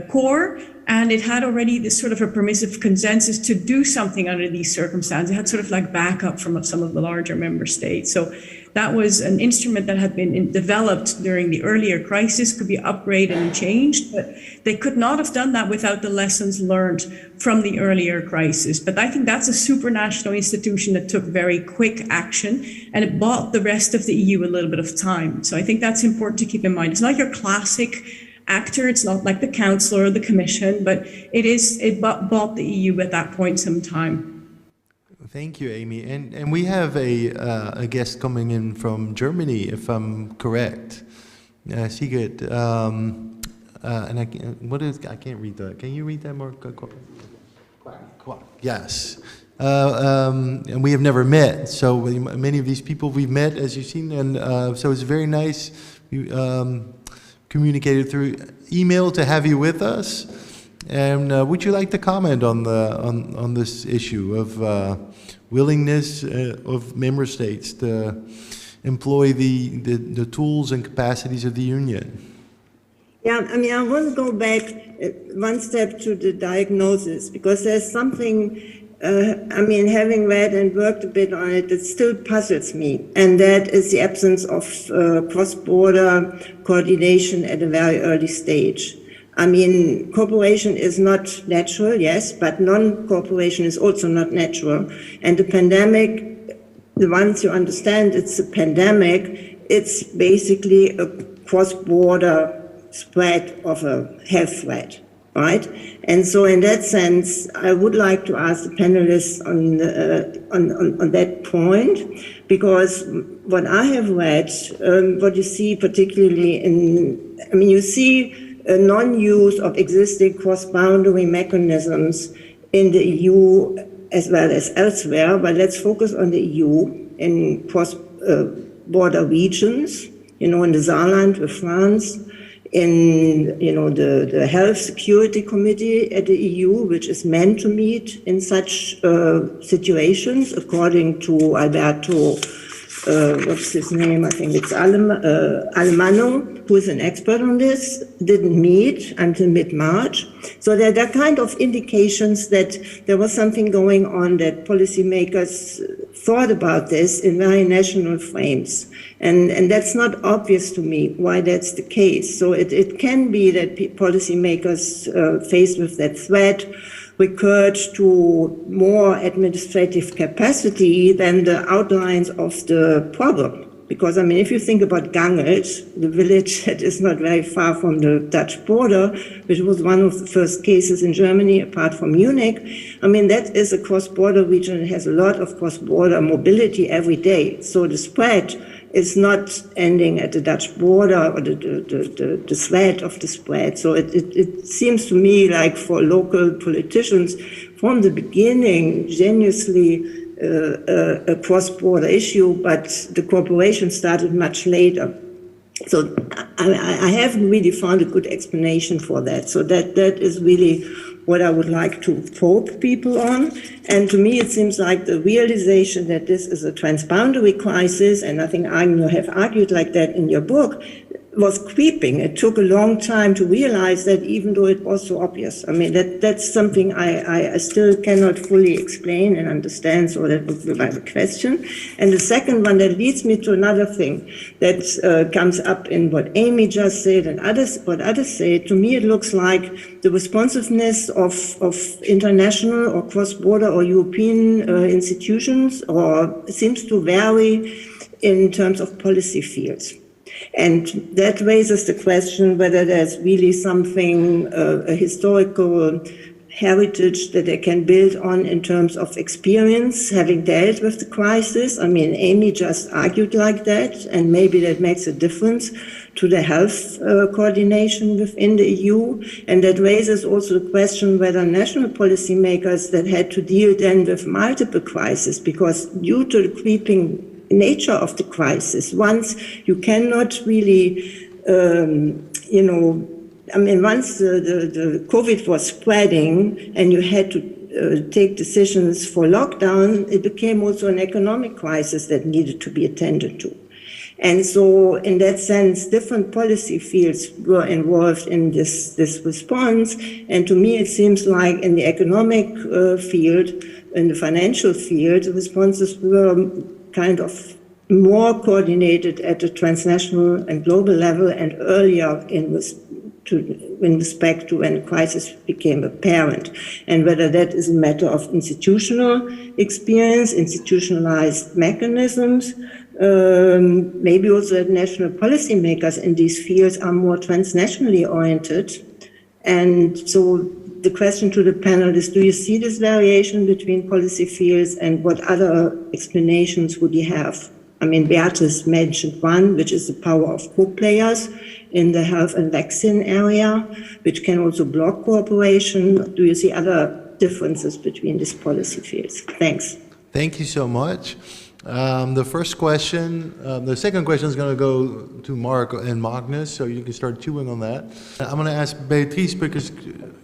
core, and it had already this sort of a permissive consensus to do something under these circumstances. It had sort of like backup from some of the larger member states. So that was an instrument that had been developed during the earlier crisis, could be upgraded and changed, but they could not have done that without the lessons learned from the earlier crisis. But I think that's a supranational institution that took very quick action, and it bought the rest of the EU a little bit of time. So I think that's important to keep in mind. It's not your classic actor, it's not like the Council or the Commission, but it bought the EU at that point some time. Thank you, Amy. And we have a guest coming in from Germany, if I'm correct. Sigrid, and I can't read that. Can you read that more? Yes. And we have never met, so many of these people we've met, as you've seen, and so it's very nice. We communicated through email to have you with us. And would you like to comment on this issue of willingness of member states to employ the tools and capacities of the Union? Yeah, I mean, I want to go back one step to the diagnosis, because there's something, having read and worked a bit on it, that still puzzles me, and that is the absence of cross-border coordination at a very early stage. I mean, cooperation is not natural, yes, but non-cooperation is also not natural. And the pandemic, once you understand it's a pandemic, it's basically a cross-border spread of a health threat, right? And so in that sense, I would like to ask the panelists on that point, because what I have read, what you see particularly you see a non-use of existing cross-boundary mechanisms in the EU as well as elsewhere, but let's focus on the EU in cross-border regions, in the Saarland with France, in the Health Security Committee at the EU, which is meant to meet in such situations, according to Alberto, what's his name? I think it's Alemano, who is an expert on this, didn't meet until mid-March. So there are kind of indications that there was something going on, that policymakers thought about this in very national frames. And that's not obvious to me why that's the case. So it can be that policymakers faced with that threat recurred to more administrative capacity than the outlines of the problem. Because, if you think about Gangelt, the village that is not very far from the Dutch border, which was one of the first cases in Germany, apart from Munich, that is a cross-border region and has a lot of cross-border mobility every day. So the spread is not ending at the Dutch border, or the threat of the spread. So it seems to me like for local politicians, from the beginning, genuinely a cross-border issue, but the cooperation started much later. So I haven't really found a good explanation for that. So that is really what I would like to probe people on. And to me, it seems like the realization that this is a transboundary crisis, and I think you have argued like that in your book, was creeping. It took a long time to realize that, even though it was so obvious. That's something I still cannot fully explain and understand, so that would be my question. And the second one that leads me to another thing that comes up in what Amy just said and what others say. To me, it looks like the responsiveness of international or cross-border or European institutions seems to vary in terms of policy fields. And that raises the question whether there's really something, a historical heritage that they can build on in terms of experience, having dealt with the crisis. Amy just argued like that, and maybe that makes a difference to the health coordination within the EU. And that raises also the question whether national policymakers that had to deal then with multiple crises, because due to the creeping nature of the crisis, once you cannot really, once the COVID was spreading and you had to take decisions for lockdown, it became also an economic crisis that needed to be attended to. And so in that sense, different policy fields were involved in this response. And to me, it seems like in the economic field, in the financial field, the responses were kind of more coordinated at the transnational and global level, and earlier in respect to when the crisis became apparent. And whether that is a matter of institutional experience, institutionalized mechanisms, maybe also that national policymakers in these fields are more transnationally oriented. And so the question to the panel is, do you see this variation between policy fields, and what other explanations would you have? I mean, Beatrice mentioned one, which is the power of co-players in the health and vaccine area, which can also block cooperation. Do you see other differences between these policy fields? Thanks. Thank you so much. The first question, the second question is going to go to Mark and Magnus, so you can start chewing on that. I'm going to ask Beatrice because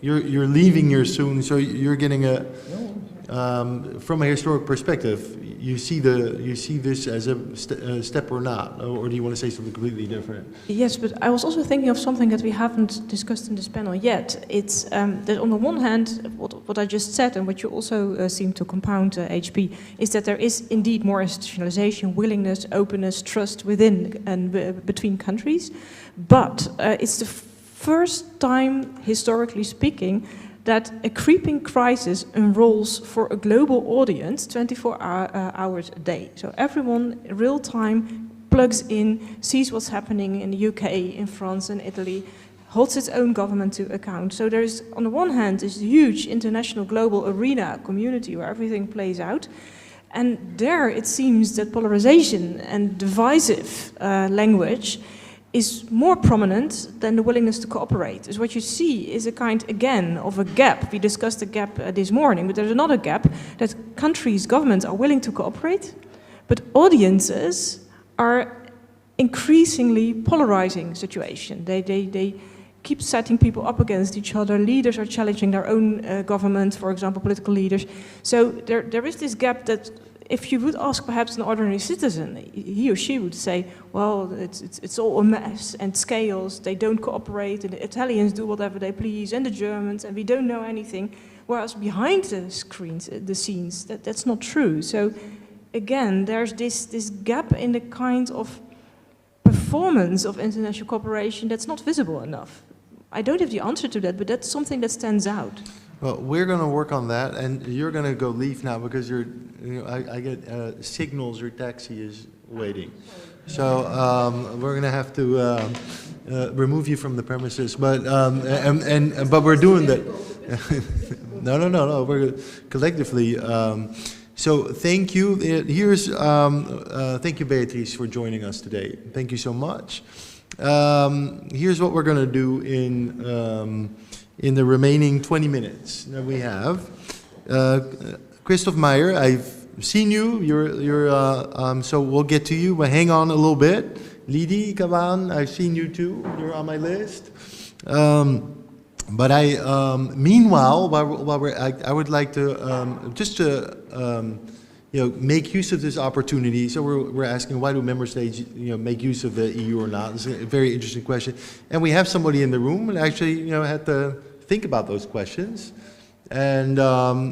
you're leaving here soon, so you're getting a from a historic perspective. You see this as a step or not, or do you want to say something completely different? Yes, but I was also thinking of something that we haven't discussed in this panel yet. It's that on the one hand, what I just said and what you also seem to compound, HP, is that there is indeed more institutionalization, willingness, openness, trust within and between countries. But it's the first time, historically speaking, that a creeping crisis unrolls for a global audience 24 hours a day. So everyone in real time plugs in, sees what's happening in the UK, in France and Italy, holds its own government to account. So there's, on the one hand, this huge international global arena community where everything plays out. And there it seems that polarization and divisive language is more prominent than the willingness to cooperate. Is what you see is a kind, again, of a gap. We discussed the gap this morning, but there's another gap that countries, governments are willing to cooperate, but audiences are increasingly polarizing situation. They keep setting people up against each other. Leaders are challenging their own government, for example, political leaders. So there is this gap that if you would ask perhaps an ordinary citizen, he or she would say, well, it's all a mess and scales, they don't cooperate, and the Italians do whatever they please, and the Germans, and we don't know anything. Whereas behind the screens, the scenes, that's not true. So again, there's this gap in the kind of performance of international cooperation that's not visible enough. I don't have the answer to that, but that's something that stands out. Well, we're going to work on that, and you're going to go leave now because I get signals your taxi is waiting. So we're going to have to remove you from the premises, but but we're doing that. No. We're collectively. So thank you. Thank you, Beatrice, for joining us today. Thank you so much. Here's what we're going to do in the remaining 20 minutes that we have. Christoph Meyer, I've seen you. So we'll get to you, but hang on a little bit. Lidi Kavan, I've seen you too. You're on my list. But meanwhile, I would like to just to make use of this opportunity. So we're asking, why do member states make use of the EU or not? It's a very interesting question, and we have somebody in the room and actually had to think about those questions. And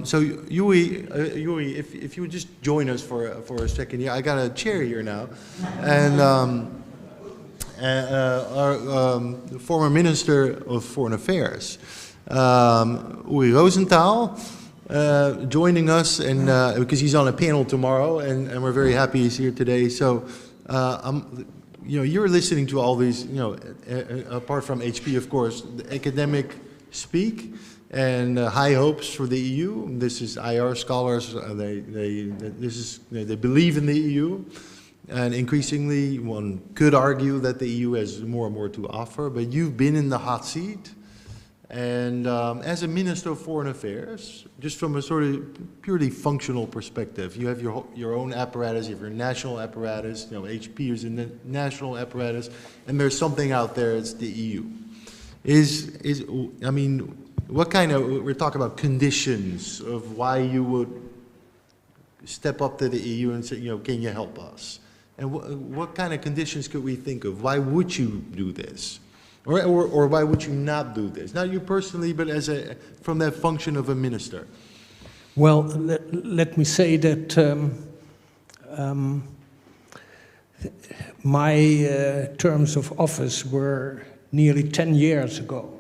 so Uri, if you would just join us for a second here. I got a chair here now, and our former Minister of Foreign Affairs, Uri Rosenthal, joining us, and because he's on a panel tomorrow, and we're very happy he's here today. So you're listening to all these, apart from HP, of course, the academic speak and high hopes for the EU. This is IR scholars. They believe in the EU, and increasingly one could argue that the EU has more and more to offer. But you've been in the hot seat, and as a Minister of Foreign Affairs, just from a sort of purely functional perspective, you have your own apparatus, you have your national apparatus. HP is in the national apparatus, and there's something out there. It's the EU. What kind of, we're talking about conditions of why you would step up to the EU and say, can you help us? And what kind of conditions could we think of? Why would you do this? Or why would you not do this? Not you personally, but from that function of a minister. Well, let me say that my terms of office were nearly 10 years ago.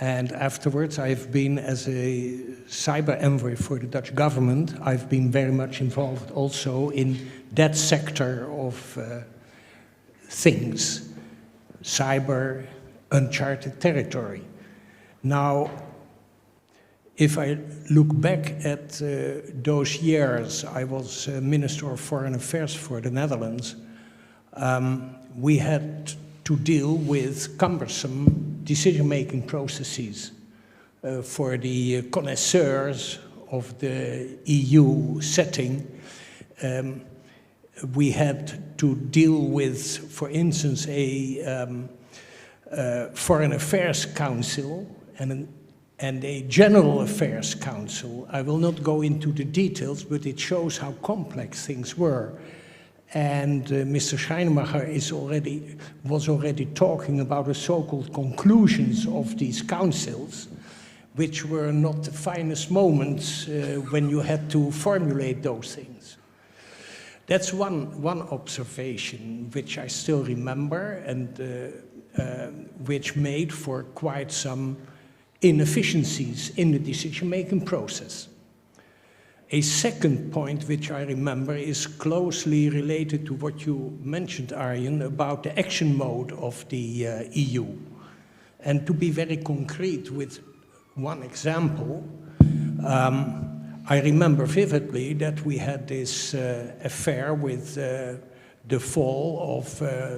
And afterwards, I've been, as a cyber envoy for the Dutch government, I've been very much involved also in that sector of things. Cyber, uncharted territory. Now, if I look back at those years, I was Minister of Foreign Affairs for the Netherlands. We had to deal with cumbersome decision-making processes for the connoisseurs of the EU setting. We had to deal with, for instance, a Foreign Affairs Council and a General Affairs Council. I will not go into the details, but it shows how complex things were. And Mr. Scheinemacher was already talking about the so-called conclusions of these councils, which were not the finest moments when you had to formulate those things. That's one observation which I still remember and which made for quite some inefficiencies in the decision-making process. A second point which I remember is closely related to what you mentioned, Arjen, about the action mode of the EU. And to be very concrete with one example, I remember vividly that we had this affair with the fall of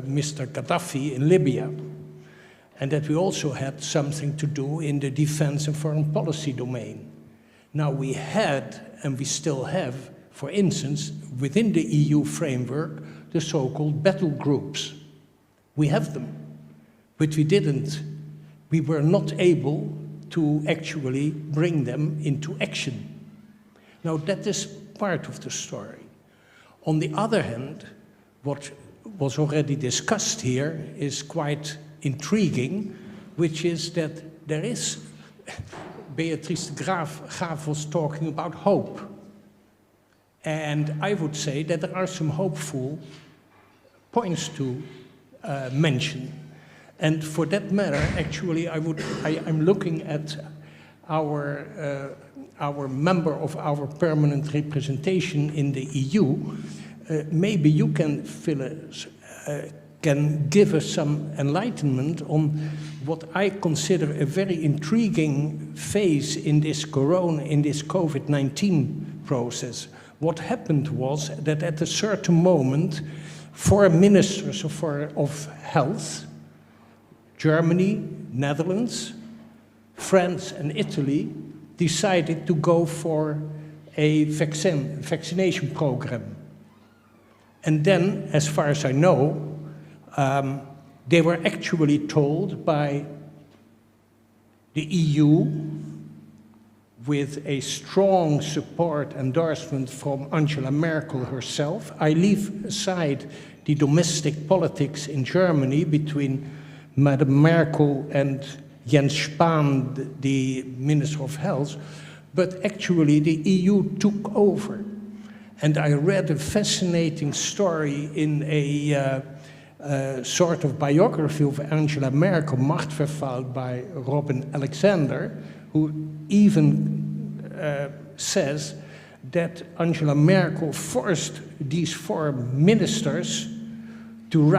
Mr. Gaddafi in Libya, and that we also had something to do in the defense and foreign policy domain. Now we had, and we still have, for instance, within the EU framework, the so-called battle groups. We have them, but we were not able to actually bring them into action. Now that is part of the story. On the other hand, what was already discussed here is quite intriguing, which is that there is, Beatrice de Graaf was talking about hope. And I would say that there are some hopeful points to mention. And for that matter, actually, I'm looking at our member of our permanent representation in the EU. Maybe you can can give us some enlightenment on what I consider a very intriguing phase in this COVID-19 process. What happened was that at a certain moment, foreign ministers of health, Germany, Netherlands, France and Italy, decided to go for a vaccination program. And then, as far as I know, they were actually told by the EU, with a strong support endorsement from Angela Merkel herself. I leave aside the domestic politics in Germany between Madame Merkel and Jens Spahn, the Minister of Health, but actually the EU took over. And I read a fascinating story in a sort of biography of Angela Merkel, Machtverfall, by Robin Alexander, who even says that Angela Merkel forced these foreign ministers to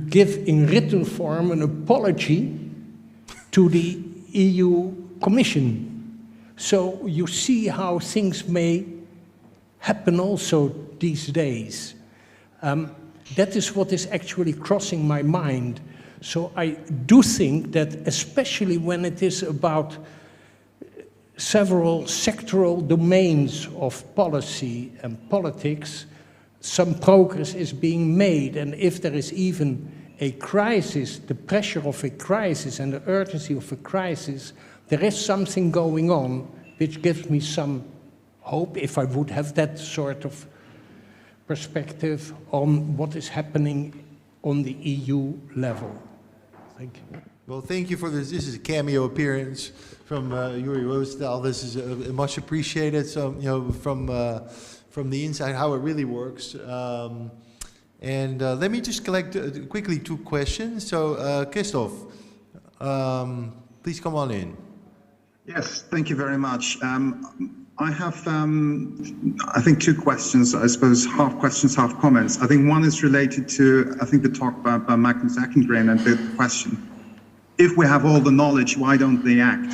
give in written form an apology to the EU Commission. So you see how things may happen also these days. That is what is actually crossing my mind. So I do think that, especially when it is about several sectoral domains of policy and politics, some progress is being made. And if there is even a crisis, the pressure of a crisis and the urgency of a crisis, there is something going on which gives me some hope, if I would have that sort of perspective on what is happening on the EU level. Thank you. Well, thank you for this. This is a cameo appearance from Uri Rosenthal. This is much appreciated. So, you know, from the inside, how it really works. And let me just collect quickly 2 questions. So, Christoph, please come on in. Yes, thank you very much. I have, I think, 2 questions, I suppose, half questions, half comments. I think one is related to, I think, the talk by Magnus Ekengren and the question, if we have all the knowledge, why don't they act?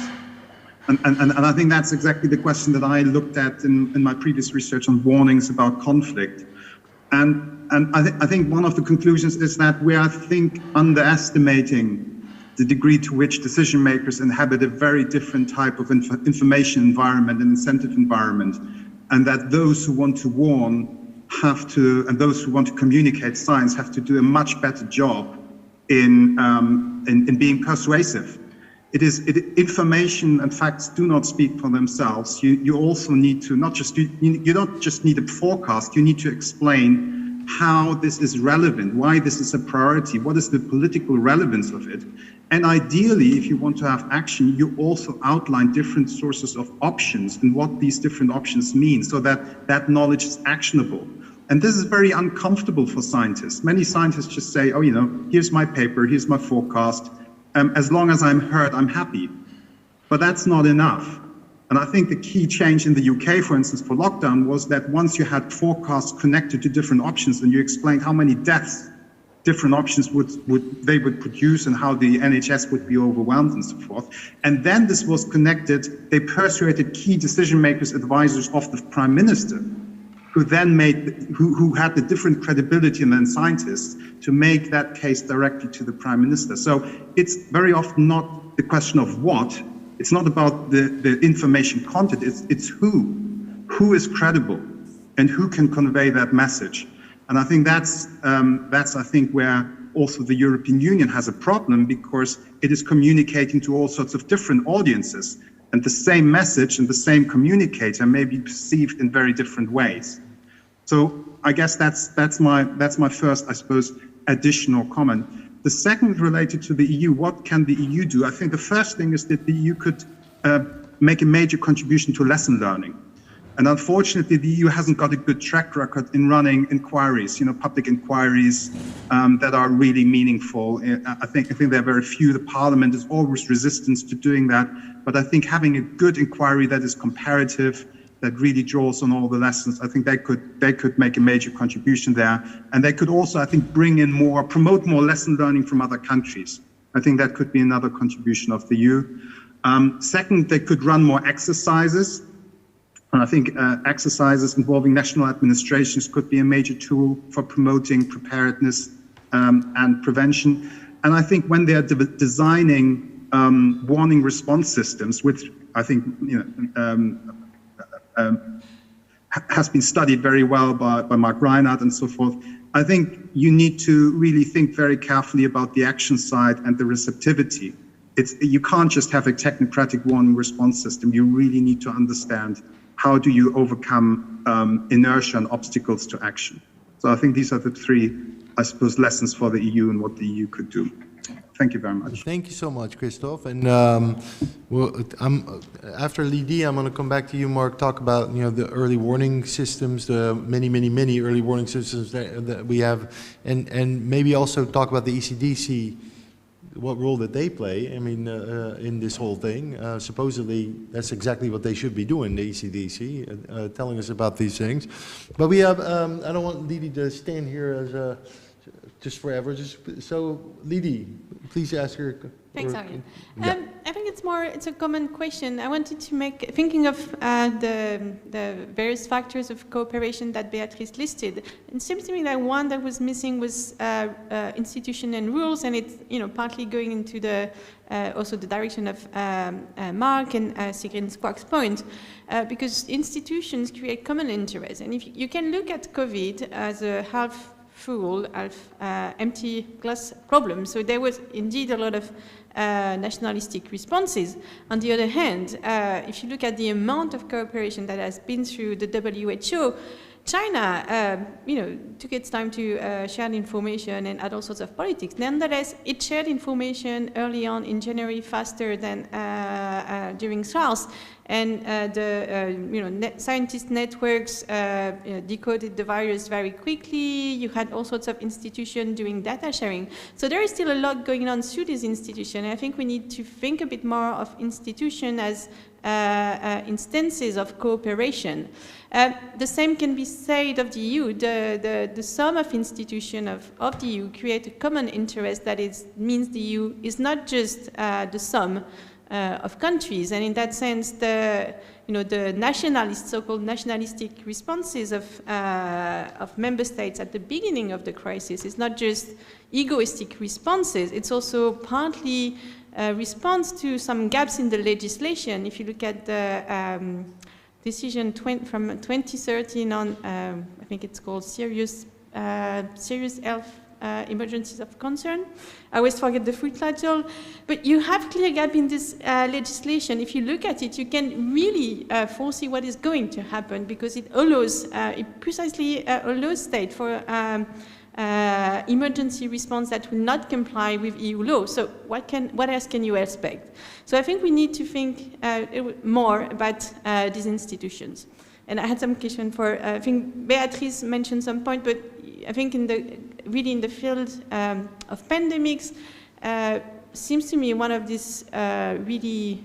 And I think that's exactly the question that I looked at in my previous research on warnings about conflict. And I think one of the conclusions is that we are, I think, underestimating the degree to which decision makers inhabit a very different type of information environment and incentive environment, and that those who want to warn have to, and those who want to communicate science have to do a much better job in being persuasive. Information and facts do not speak for themselves. You also need to you don't just need a forecast, you need to explain how this is relevant, why this is a priority, what is the political relevance of it. And ideally, if you want to have action, you also outline different sources of options and what these different options mean, so that that knowledge is actionable. And this is very uncomfortable for scientists. Many scientists just say, oh, here's my paper, here's my forecast. As long as I'm heard, I'm happy. But that's not enough. And I think the key change in the UK, for instance, for lockdown was that once you had forecasts connected to different options and you explained how many deaths different options would produce and how the NHS would be overwhelmed and so forth. And then this was connected, they persuaded key decision makers, advisors of the Prime Minister, who then who had the different credibility than scientists to make that case directly to the Prime Minister. So it's very often not the question of what, it's not about the information content, it's who is credible and who can convey that message. And I think that's I think where also the European Union has a problem, because it is communicating to all sorts of different audiences, and the same message and the same communicator may be perceived in very different ways. So I guess that's my first, I suppose, additional comment. The second related to the EU, what can the EU do? I think the first thing is that the EU could make a major contribution to lesson learning. And unfortunately, the EU hasn't got a good track record in running inquiries, public inquiries that are really meaningful. I think there are very few. The Parliament is always resistant to doing that. But I think having a good inquiry that is comparative, that really draws on all the lessons, I think they could make a major contribution there. And they could also, I think, promote more lesson learning from other countries. I think that could be another contribution of the EU. Second, they could run more exercises. And I think exercises involving national administrations could be a major tool for promoting preparedness and prevention. And I think when they are designing warning response systems, which I think has been studied very well by Mark Rhinhard and so forth, I think you need to really think very carefully about the action side and the receptivity. You can't just have a technocratic warning response system. You really need to understand how do you overcome inertia and obstacles to action. So I think these are the three, I suppose, lessons for the EU and what the EU could do. Thank you very much. Thank you so much, Christoph. And after Lydie, I'm going to come back to you, Mark, talk about the early warning systems, the many early warning systems that we have, and maybe also talk about the ECDC, what role that they play, in this whole thing. Supposedly, that's exactly what they should be doing, the ECDC, telling us about these things. But we have, I don't want Lydie to stand here as just forever. So, Lydie, please ask her. Thanks, Arjen. Yeah. I think it's a common question. I wanted to thinking of the various factors of cooperation that Beatrice listed. It seems to me that one that was missing was institution and rules, and it's partly going into also the direction of Mark and Sigrid Squawk's point, because institutions create common interests, and if you can look at COVID as a half full, empty glass problem. So there was indeed a lot of nationalistic responses. On the other hand, if you look at the amount of cooperation that has been through the WHO, China, took its time to share information and add all sorts of politics. Nonetheless, it shared information early on in January faster than during SARS, and scientist networks decoded the virus very quickly. You had all sorts of institutions doing data sharing. So there is still a lot going on through these institutions. I think we need to think a bit more of institutions as instances of cooperation. The same can be said of the EU. The sum of institutions of the EU create a common interest that means the EU is not just the sum of countries, and in that sense, the nationalist, so-called nationalistic responses of member states at the beginning of the crisis is not just egoistic responses; it's also partly a response to some gaps in the legislation. If you look at the decision from 2013 on, I think it's called serious health emergencies of concern. I always forget the full title, but you have clear gap in this legislation. If you look at it, you can really foresee what is going to happen, because it allows, it precisely allows state for emergency response that will not comply with EU law. So what else can you expect? So I think we need to think more about these institutions. And I had some question for, I think Beatrice mentioned some point, but I think in the field of pandemics, seems to me one of these really,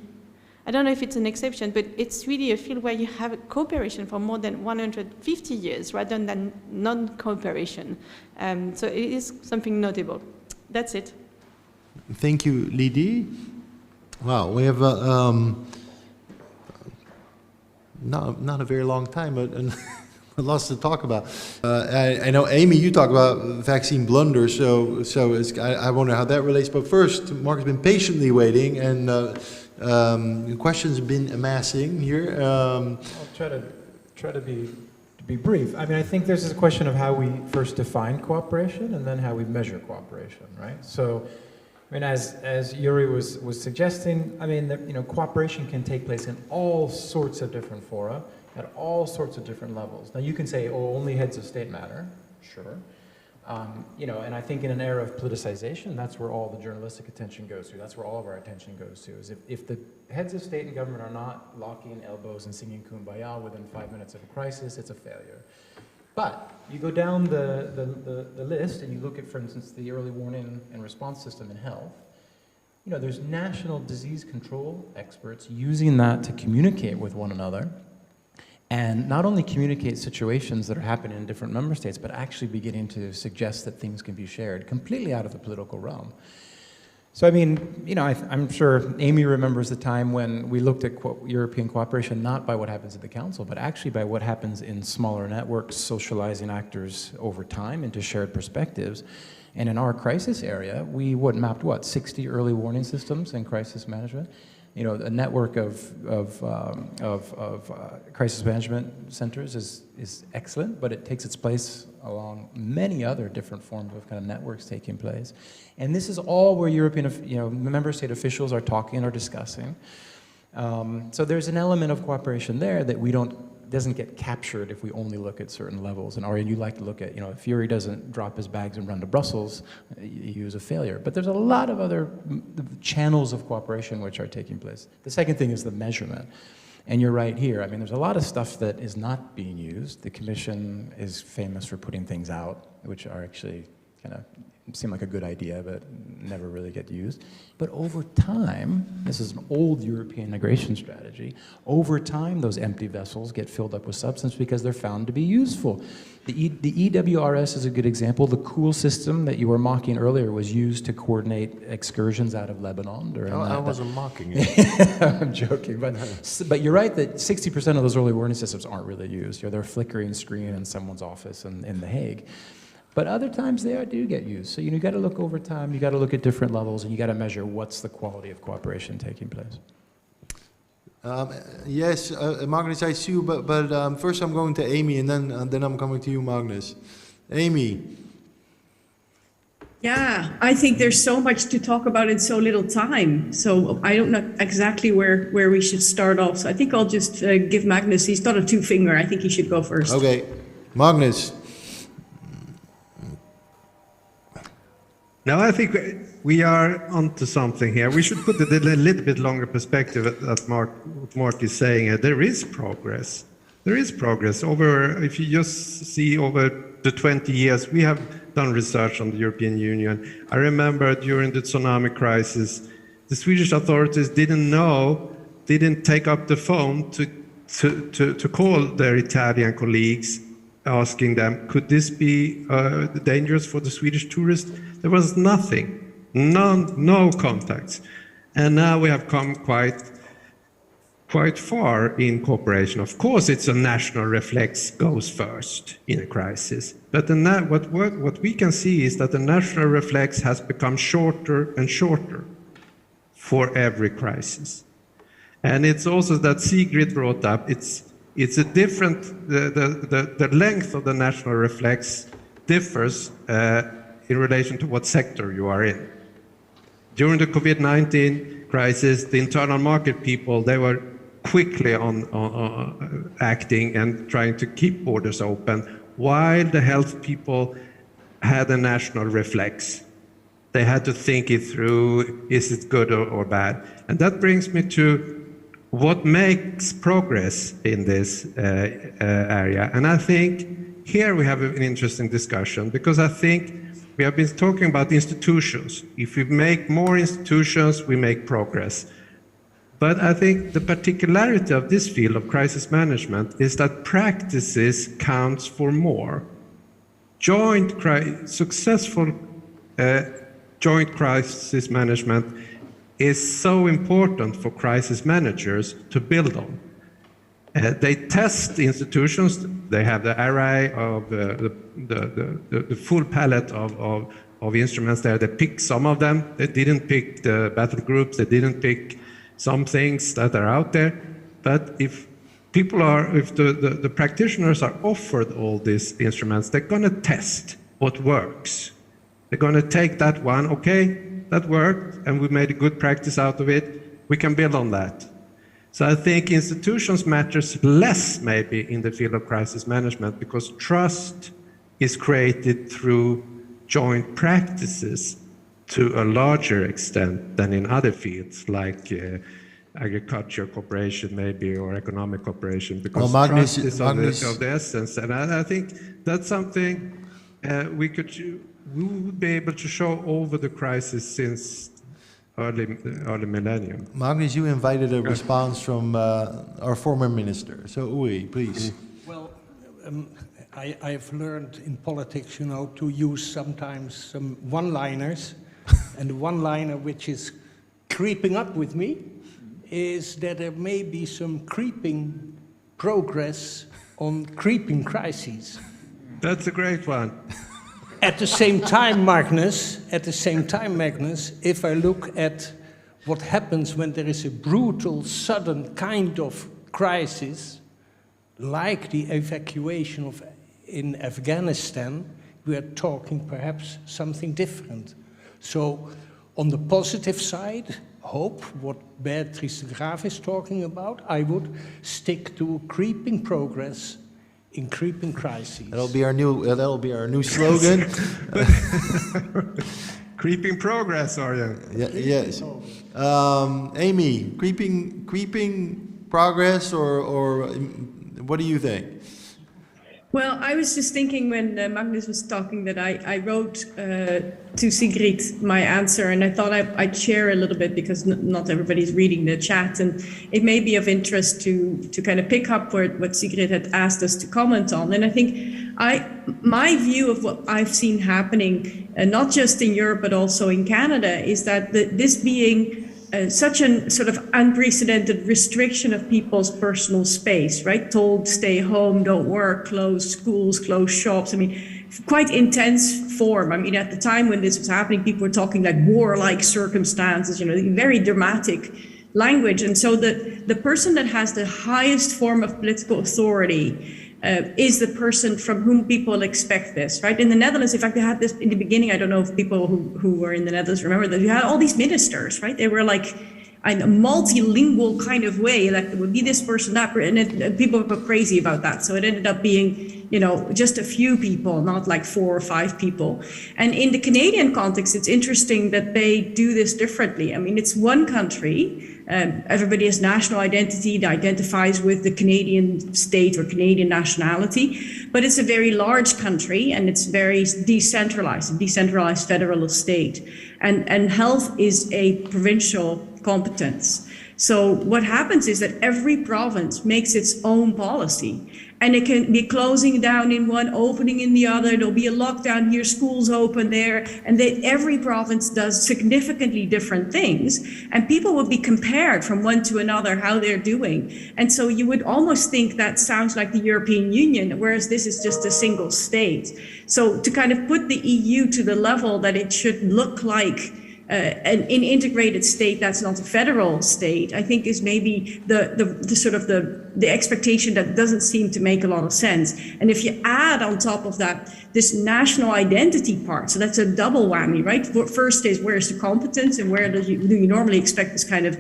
I don't know if it's an exception, but it's really a field where you have a cooperation for more than 150 years rather than non-cooperation. So it is something notable. That's it. Thank you, Lydie. Wow, we have not a very long time, but lots to talk about. I know, Amy, you talk about vaccine blunders, so I wonder how that relates. But first, Mark has been patiently waiting, and questions have been amassing here. I'll try to be brief. I mean, I think this is a question of how we first define cooperation and then how we measure cooperation, right? So, I mean, as Uri was suggesting, I mean, cooperation can take place in all sorts of different fora, at all sorts of different levels. Now, you can say, oh, only heads of state matter, sure. And I think in an era of politicization, that's where all the journalistic attention goes to. That's where all of our attention goes to, is if the heads of state and government are not locking elbows and singing Kumbaya within 5 minutes of a crisis, it's a failure. But you go down the list and you look at, for instance, the early warning and response system in health. There's national disease control experts using that to communicate with one another, and not only communicate situations that are happening in different member states, but actually beginning to suggest that things can be shared completely out of the political realm. So, I mean, I'm sure Amy remembers the time when we looked at European cooperation not by what happens at the Council, but actually by what happens in smaller networks, socializing actors over time into shared perspectives. And in our crisis area, we mapped 60 early warning systems in crisis management. A network of crisis management centers is excellent, but it takes its place along many other different forms of kind of networks taking place. And this is all where European, member state officials are talking or discussing. So there's an element of cooperation there that doesn't get captured if we only look at certain levels. And Arjen, you like to look at, if Uri doesn't drop his bags and run to Brussels, he was a failure. But there's a lot of other channels of cooperation which are taking place. The second thing is the measurement. And you're right here. I mean, there's a lot of stuff that is not being used. The Commission is famous for putting things out, which are actually kind of seem like a good idea, but never really get used. But over time, this is an old European integration strategy, over time those empty vessels get filled up with substance because they're found to be useful. The EWRS is a good example. The COOL system that you were mocking earlier was used to coordinate excursions out of Lebanon. I wasn't mocking it. I'm joking, but you're right that 60% of those early warning systems aren't really used. They're flickering screen in someone's office in The Hague. But other times they do get used. So you got to look over time, you got to look at different levels, and you got to measure what's the quality of cooperation taking place. Yes, Magnus, I see you, but first I'm going to Amy, and then I'm coming to you, Magnus. Amy. Yeah, I think there's so much to talk about in so little time. So I don't know exactly where we should start off. So I think I'll just give Magnus, he's got a two-finger. I think he should go first. Okay, Magnus. Now I think we are onto something here. We should put it in a little bit longer perspective that Mark is saying. There is progress. There is progress. If you just see over the 20 years, we have done research on the European Union. I remember during the tsunami crisis, the Swedish authorities didn't take up the phone to call their Italian colleagues, asking them, could this be dangerous for the Swedish tourists? There was nothing, no contacts. And now we have come quite far in cooperation. Of course, it's a national reflex goes first in a crisis. But what we can see is that the national reflex has become shorter and shorter for every crisis. And it's also that Sigrid brought up, it's a different, the length of the national reflex differs in relation to what sector you are in. During the COVID-19 crisis, the internal market people, they were quickly on acting and trying to keep borders open, while the health people had a national reflex. They had to think it through, is it good or bad? And that brings me to what makes progress in this area. And I think here we have an interesting discussion, because I think we have been talking about institutions. If we make more institutions, we make progress. But I think the particularity of this field of crisis management is that practices counts for more. Successful joint crisis management is so important for crisis managers to build on. They test institutions. They have the array of the full palette of instruments there. They pick some of them. They didn't pick the battle groups. They didn't pick some things that are out there. But if the practitioners are offered all these instruments, they're going to test what works. They're going to take that one, okay, that worked, and we made a good practice out of it. We can build on that. So I think institutions matters less maybe in the field of crisis management, because trust is created through joint practices to a larger extent than in other fields like agriculture cooperation maybe, or economic cooperation, because trust is of the essence. And I think that's something we would be able to show over the crisis since early millennium. Magnus, you invited a response from our former minister. So Uri, please. Well, I've learned in politics, to use sometimes some one-liners. And the one-liner which is creeping up with me is that there may be some creeping progress on creeping crises. That's a great one. At the same time, Magnus, if I look at what happens when there is a brutal, sudden kind of crisis, like the evacuation in Afghanistan, we are talking perhaps something different. So, on the positive side, hope, what Beatrice de Graaf is talking about, I would stick to creeping progress in creeping crises. That'll be our new slogan. Creeping progress, Arjen. Yes. Amy, creeping progress, or what do you think? Well, I was just thinking when Magnus was talking that I wrote to Sigrid my answer, and I thought I'd share a little bit, because not everybody's reading the chat, and it may be of interest to kind of pick up what Sigrid had asked us to comment on. And I think my view of what I've seen happening, not just in Europe but also in Canada, is that this being such a sort of unprecedented restriction of people's personal space, right? Told stay home, don't work, close schools, close shops. I mean, quite intense form. I mean, at the time when this was happening, people were talking like warlike circumstances, very dramatic language. And so the person that has the highest form of political authority is the person from whom people expect this, right? In the Netherlands, in fact, they had this in the beginning. I don't know if people who were in the Netherlands remember that you had all these ministers, right? They were like in a multilingual kind of way, like there would be this person, that person, and people were crazy about that. So it ended up being, just a few people, not like 4 or 5 people. And in the Canadian context, it's interesting that they do this differently. I mean, it's one country. Everybody has national identity that identifies with the Canadian state or Canadian nationality, but it's a very large country and it's very decentralized, a decentralized federal state. And health is a provincial competence. So what happens is that every province makes its own policy. And it can be closing down in one, opening in the other. There'll be a lockdown here, schools open there, and then every province does significantly different things. And people will be compared from one to another how they're doing. And so you would almost think that sounds like the European Union, whereas this is just a single state. So to kind of put the EU to the level that it should look like an integrated state that's not a federal state, I think is maybe the sort of the expectation that doesn't seem to make a lot of sense. And if you add on top of that this national identity part, so that's a double whammy, right? First is where's the competence and where do you normally expect this kind of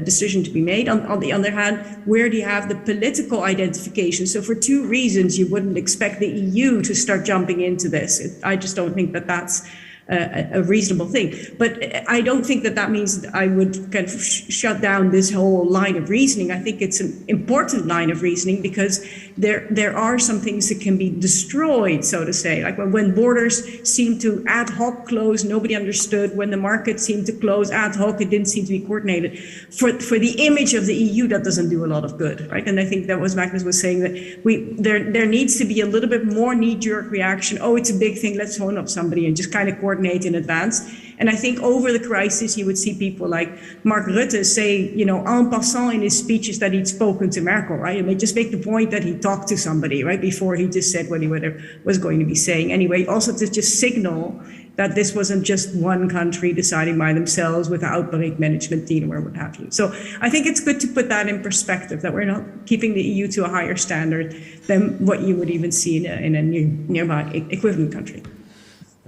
decision to be made? On the other hand, where do you have the political identification? So for two reasons, you wouldn't expect the EU to start jumping into this. I just don't think that that's a reasonable thing. But I don't think that that means that I would kind of shut down this whole line of reasoning. I think it's an important line of reasoning because there are some things that can be destroyed, so to say. Like when borders seem to ad hoc close, nobody understood. When the market seemed to close ad hoc, it didn't seem to be coordinated. For the image of the EU, that doesn't do a lot of good, right? And I think that was Magnus was saying that there needs to be a little bit more knee-jerk reaction. Oh, it's a big thing, let's phone up somebody and just kind of coordinate in advance. And I think over the crisis, you would see people like Mark Rutte say, en passant in his speeches that he'd spoken to Merkel, right? And they just make the point that he talked to somebody, right? Before he just said what he was going to be saying. Anyway, also to just signal that this wasn't just one country deciding by themselves with the outbreak management team or what have you. So I think it's good to put that in perspective, that we're not keeping the EU to a higher standard than what you would even see in a nearby equivalent country.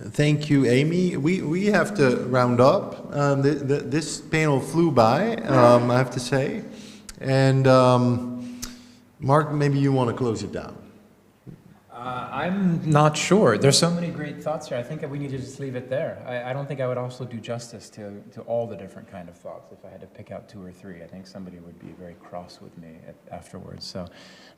Thank you, Amy. We have to round up. This panel flew by, I have to say. And Mark, maybe you want to close it down. I'm not sure. There's so many great thoughts here. I think that we need to just leave it there. I don't think I would also do justice to all the different kind of thoughts. If I had to pick out two or three, I think somebody would be very cross with me afterwards. So,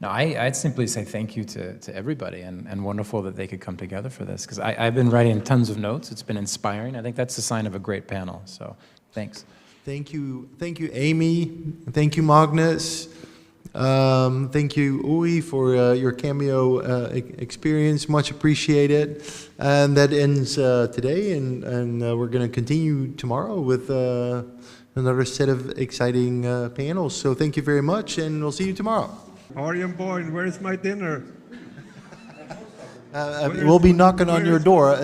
no, I'd simply say thank you to everybody, and wonderful that they could come together for this, because I've been writing tons of notes. It's been inspiring. I think that's a sign of a great panel. So, thanks. Thank you, Amy. Thank you, Magnus. Thank you, Uri, for your cameo experience. Much appreciated. And that ends today, and we're going to continue tomorrow with another set of exciting panels. So thank you very much, and we'll see you tomorrow. Arjen Boyne, where's my dinner? We'll be knocking on your door.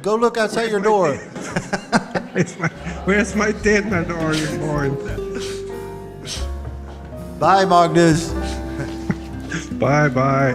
Go look outside your door. Where's my dinner, Arjen Boyne? Bye, Magnus. Bye-bye.